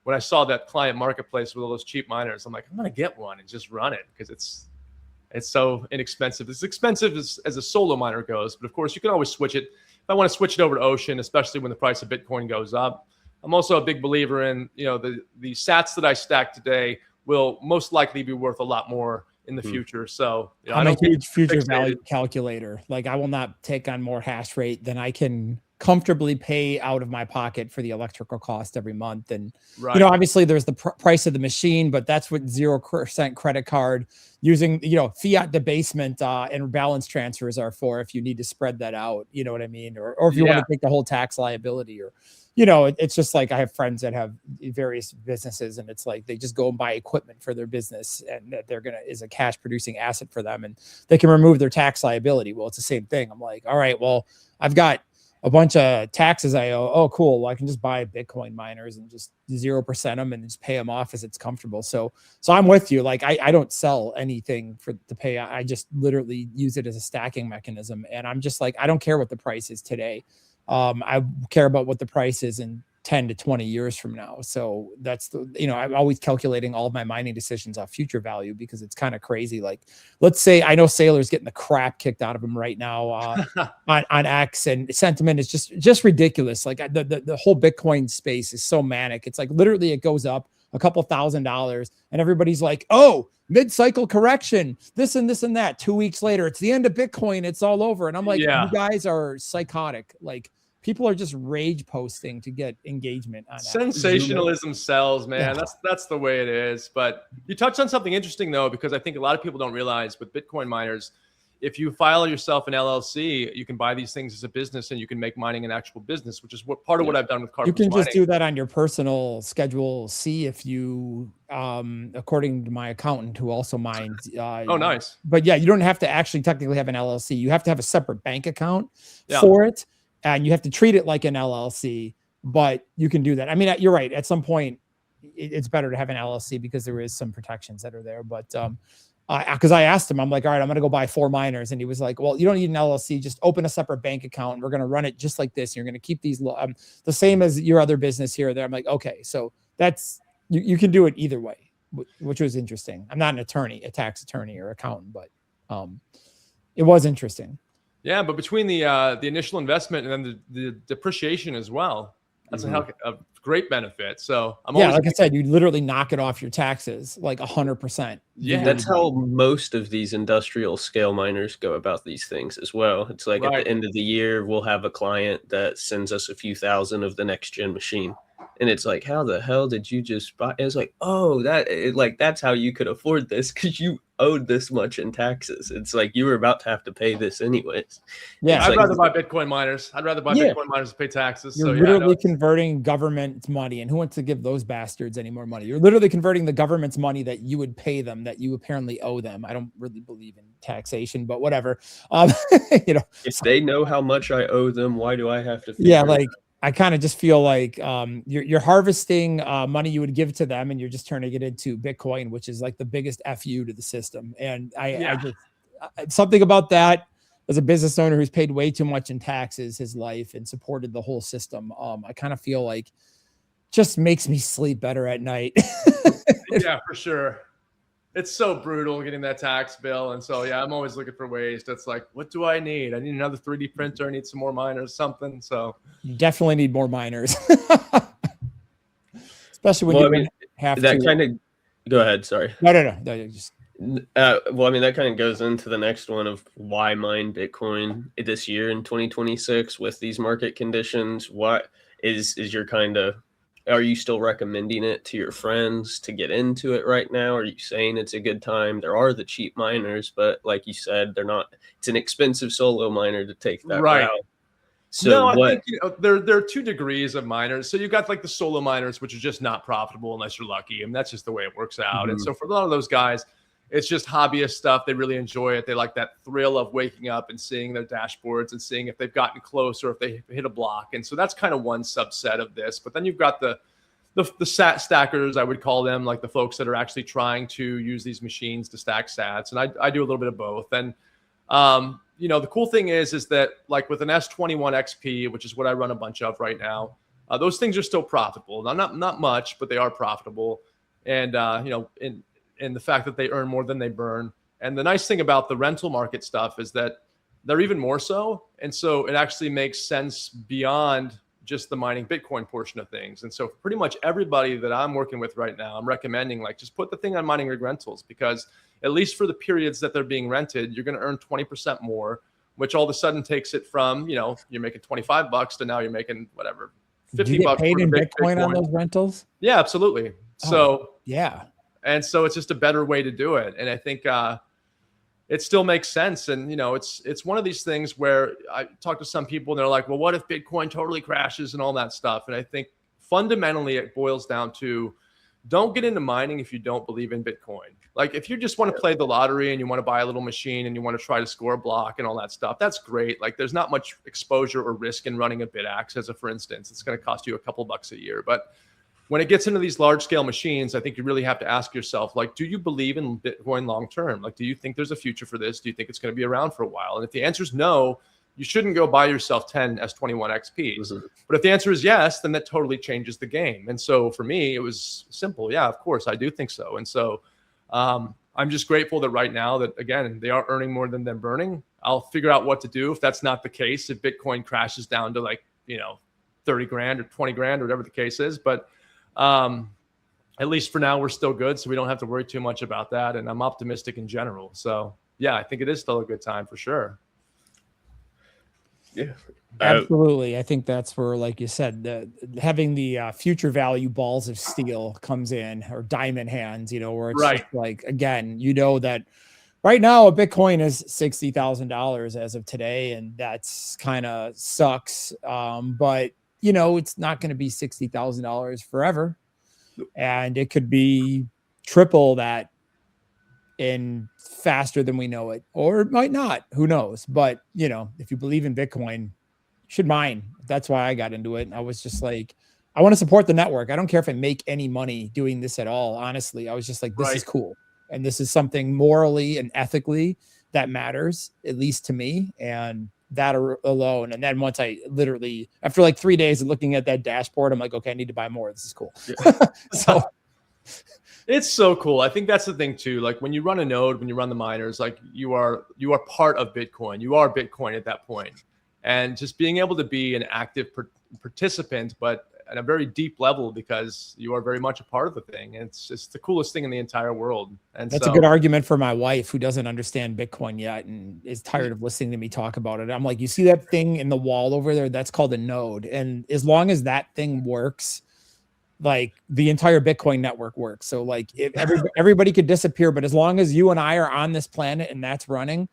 when I saw that client marketplace with all those cheap miners, I'm like, I'm going to get one and just run it because it's so inexpensive. It's expensive as a solo miner goes, but of course you can always switch it. If I want to switch it over to Ocean, especially when the price of Bitcoin goes up. I'm also a big believer in, you know, the sats that I stack today will most likely be worth a lot more in the future. So I'm a huge future fixated. value calculator. Like I will not take on more hash rate than I can comfortably pay out of my pocket for the electrical cost every month. And, Right. you know, obviously there's the price of the machine, but that's what 0% credit card using, you know, fiat debasement and balance transfers are for if you need to spread that out, you know what I mean? Or if you want to take the whole tax liability or, you know, it's just like I have friends that have various businesses and it's like they just go and buy equipment for their business and that they're is a cash producing asset for them and they can remove their tax liability. Well, it's the same thing. I'm like, all right, well, I've got a bunch of taxes I owe. Oh, cool. Well, I can just buy Bitcoin miners and just 0% them and just pay them off as it's comfortable. So I'm with you. Like I don't sell anything to pay. I just literally use it as a stacking mechanism. And I'm just like, I don't care what the price is today. I care about what the price is in 10 to 20 years from now. So that's I'm always calculating all of my mining decisions off future value because it's kind of crazy. Like, let's say I know Sailor's getting the crap kicked out of him right now on X, and sentiment is just ridiculous. Like the whole Bitcoin space is so manic. It's like literally it goes up a couple $1,000 and everybody's like, oh, mid-cycle correction, this and this and that. 2 weeks later, it's the end of Bitcoin. It's all over. And I'm like, you guys are psychotic. Like, people are just rage posting to get engagement on that. Sensationalism sells, man. Yeah. That's the way it is. But you touched on something interesting though, because I think a lot of people don't realize with Bitcoin miners, if you file yourself an LLC, you can buy these things as a business and you can make mining an actual business, which is part of what I've done with Carbon. You can just do that on your personal Schedule C if you, according to my accountant who also mines. Oh, nice. But yeah, you don't have to actually technically have an LLC. You have to have a separate bank account for it. And you have to treat it like an LLC, but you can do that. I mean, you're right. At some point, it's better to have an LLC because there is some protections that are there. But because I asked him, I'm like, all right, I'm going to go buy 4 miners. And he was like, well, you don't need an LLC. Just open a separate bank account. And we're going to run it just like this. And you're going to keep these the same as your other business here or there. I'm like, okay, so that's, you can do it either way, which was interesting. I'm not an attorney, a tax attorney or accountant, but it was interesting. Yeah, but between the initial investment and then the depreciation as well, that's a great benefit. So like I said, you literally knock it off your taxes like 100%. Yeah, that's how most of these industrial scale miners go about these things as well. It's like at the end of the year, we'll have a client that sends us a few thousand of the next gen machine. And it's like, how the hell did you just buy? It's like, oh, that's how you could afford this because you owed this much in taxes. It's like you were about to have to pay this anyways. Yeah, I'd rather buy Bitcoin miners. I'd rather buy Bitcoin miners to pay taxes. You're literally converting government money, and who wants to give those bastards any more money? You're literally converting the government's money that you would pay them, that you apparently owe them. I don't really believe in taxation, but whatever. If they know how much I owe them, why do I have to? I kind of just feel like you're harvesting money you would give to them, and you're just turning it into Bitcoin, which is like the biggest FU to the system. And I just something about that as a business owner who's paid way too much in taxes his life and supported the whole system. I kind of feel like just makes me sleep better at night. Yeah, for sure. It's so brutal getting that tax bill. And so, I'm always looking for ways that's like, what do I need? I need another 3D printer. I need some more miners, something. So you definitely need more miners, especially when have that to. kind of go ahead. Sorry. No. Just that kind of goes into the next one of why mine Bitcoin this year in 2026 with these market conditions. What is your are you still recommending it to your friends to get into it right now? Are you saying it's a good time? There are the cheap miners, but like you said, it's an expensive solo miner to take that route. So I think there are 2 degrees of miners. So you got like the solo miners, which are just not profitable unless you're lucky. And that's just the way it works out. And so for a lot of those guys, it's just hobbyist stuff. They really enjoy it. They like that thrill of waking up and seeing their dashboards and seeing if they've gotten close or if they hit a block. And so that's kind of one subset of this. But then you've got the stackers, I would call them, like the folks that are actually trying to use these machines to stack sats. And I do a little bit of both. And the cool thing is that like with an S21 XP, which is what I run a bunch of right now, those things are still profitable. Now, not much, but they are profitable. And and the fact that they earn more than they burn. And the nice thing about the rental market stuff is that they're even more so. And so it actually makes sense beyond just the mining Bitcoin portion of things. And so pretty much everybody that I'm working with right now, I'm recommending like just put the thing on mining rig rentals, because at least for the periods that they're being rented, you're going to earn 20% more, which all of a sudden takes it from, you're making $25 to now you're making whatever, $50. Do you get paid in Bitcoin on those rentals? Yeah, absolutely. So yeah. And so it's just a better way to do it. And I think it still makes sense. And, it's one of these things where I talk to some people and they're like, well, what if Bitcoin totally crashes and all that stuff? And I think fundamentally it boils down to, don't get into mining if you don't believe in Bitcoin. Like if you just want to play the lottery and you want to buy a little machine and you want to try to score a block and all that stuff, that's great. Like there's not much exposure or risk in running a BitAxe as a, for instance. It's going to cost you a couple bucks a year. But when it gets into these large scale machines, I think you really have to ask yourself, like, do you believe in Bitcoin long term? Like, do you think there's a future for this? Do you think it's going to be around for a while? And if the answer is no, you shouldn't go buy yourself 10 S21 XPs. Mm-hmm. But if the answer is yes, then that totally changes the game. And so for me, it was simple. Yeah, of course, I do think so. And so I'm just grateful that right now that, again, they are earning more than they're burning. I'll figure out what to do if that's not the case, if Bitcoin crashes down to like, 30 grand or 20 grand or whatever the case is. But at least for now, we're still good. So we don't have to worry too much about that. And I'm optimistic in general. So yeah, I think it is still a good time for sure. Yeah, absolutely. I think that's where, like you said, having the future value balls of steel comes in, or diamond hands, where it's just like, again, that right now a Bitcoin is $60,000 as of today. And that's kind of sucks. But it's not going to be $60,000 forever. And it could be triple that in faster than we know it, or it might not, who knows? But, if you believe in Bitcoin, you should mine. That's why I got into it. And I was just like, I want to support the network. I don't care if I make any money doing this at all. Honestly, I was just like, this is cool. And this is something morally and ethically that matters, at least to me. And that alone. And then once I literally, after like 3 days of looking at that dashboard, I'm like, okay, I need to buy more. This is cool. Yeah. So it's so cool. I think that's the thing too. Like when you run a node, when you run the miners, like you are part of Bitcoin. You are Bitcoin at that point. And just being able to be an active participant, but at a very deep level, because you are very much a part of the thing. And it's just the coolest thing in the entire world. And that's a good argument for my wife, who doesn't understand Bitcoin yet and is tired of listening to me talk about it. I'm like, you see that thing in the wall over there? That's called a node. And as long as that thing works, like the entire Bitcoin network works. So like if everybody could disappear, but as long as you and I are on this planet and that's running,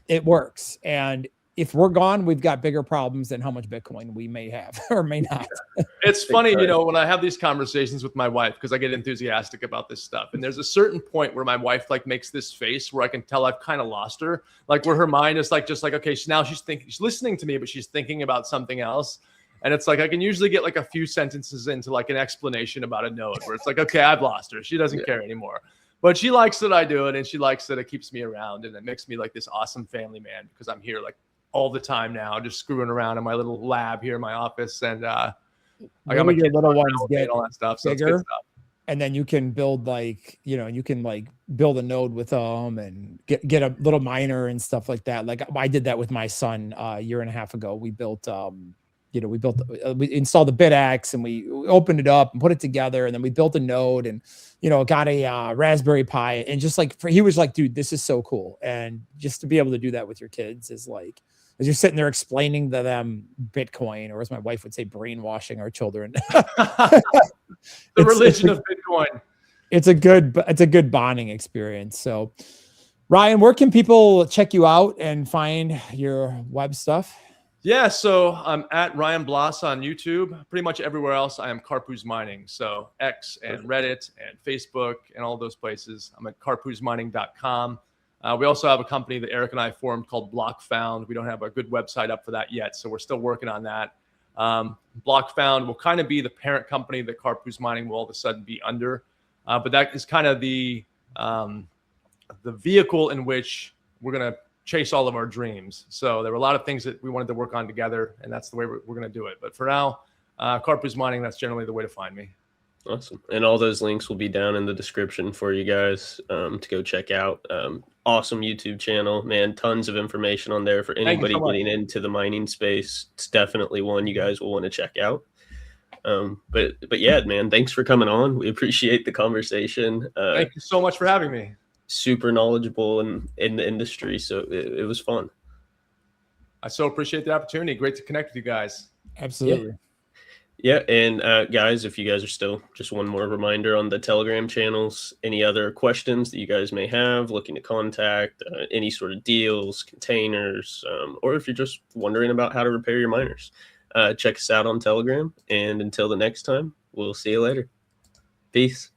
it works. And if we're gone, we've got bigger problems than how much Bitcoin we may have or may not. It's funny, when I have these conversations with my wife, because I get enthusiastic about this stuff. And there's a certain point where my wife like makes this face where I can tell I've kind of lost her, like where her mind is like, just like, okay, now she's listening to me, but she's thinking about something else. And it's like, I can usually get like a few sentences into like an explanation about a node where it's like, okay, I've lost her. She doesn't care anymore. But she likes that I do it. And she likes that it keeps me around. And it makes me like this awesome family man, because I'm here like all the time now, just screwing around in my little lab here in my office. And I got my your little ones get all that stuff. So bigger, and then you can build like, you can like build a node with them and get a little miner and stuff like that. Like I did that with my son a year and a half ago. We built, we installed the BitAxe and we opened it up and put it together. And then we built a node and, got a Raspberry Pi, and just like, he was like, dude, this is so cool. And just to be able to do that with your kids is like, as you're sitting there explaining to them Bitcoin, or as my wife would say, brainwashing our children. The religion of Bitcoin. It's a good bonding experience. So Ryan, where can people check you out and find your web stuff? Yeah, so I'm at Ryan Bloss on YouTube. Pretty much everywhere else, I am Carpoo's Mining. So X and Reddit and Facebook and all those places. I'm at carpoosmining.com. We also have a company that Eric and I formed called BlockFound. We don't have a good website up for that yet, so we're still working on that. BlockFound will kind of be the parent company that Carpoo's Mining will all of a sudden be under. But that is kind of the vehicle in which we're going to chase all of our dreams. So there were a lot of things that we wanted to work on together, and that's the way we're going to do it. But for now, Carpoo's Mining, that's generally the way to find me. Awesome. And all those links will be down in the description for you guys to go check out. Awesome YouTube channel, man. Tons of information on there for anybody so much. getting into the mining space. It's definitely one you guys will want to check out. But yeah, man, thanks for coming on. We appreciate the conversation. Thank you so much for having me. Super knowledgeable in the industry. So it was fun. I so appreciate the opportunity. Great to connect with you guys. Absolutely. Yeah, and guys, if you guys are still, just one more reminder on the Telegram channels, any other questions that you guys may have, looking to contact, any sort of deals, containers, or if you're just wondering about how to repair your miners, check us out on Telegram. And until the next time, we'll see you later. Peace.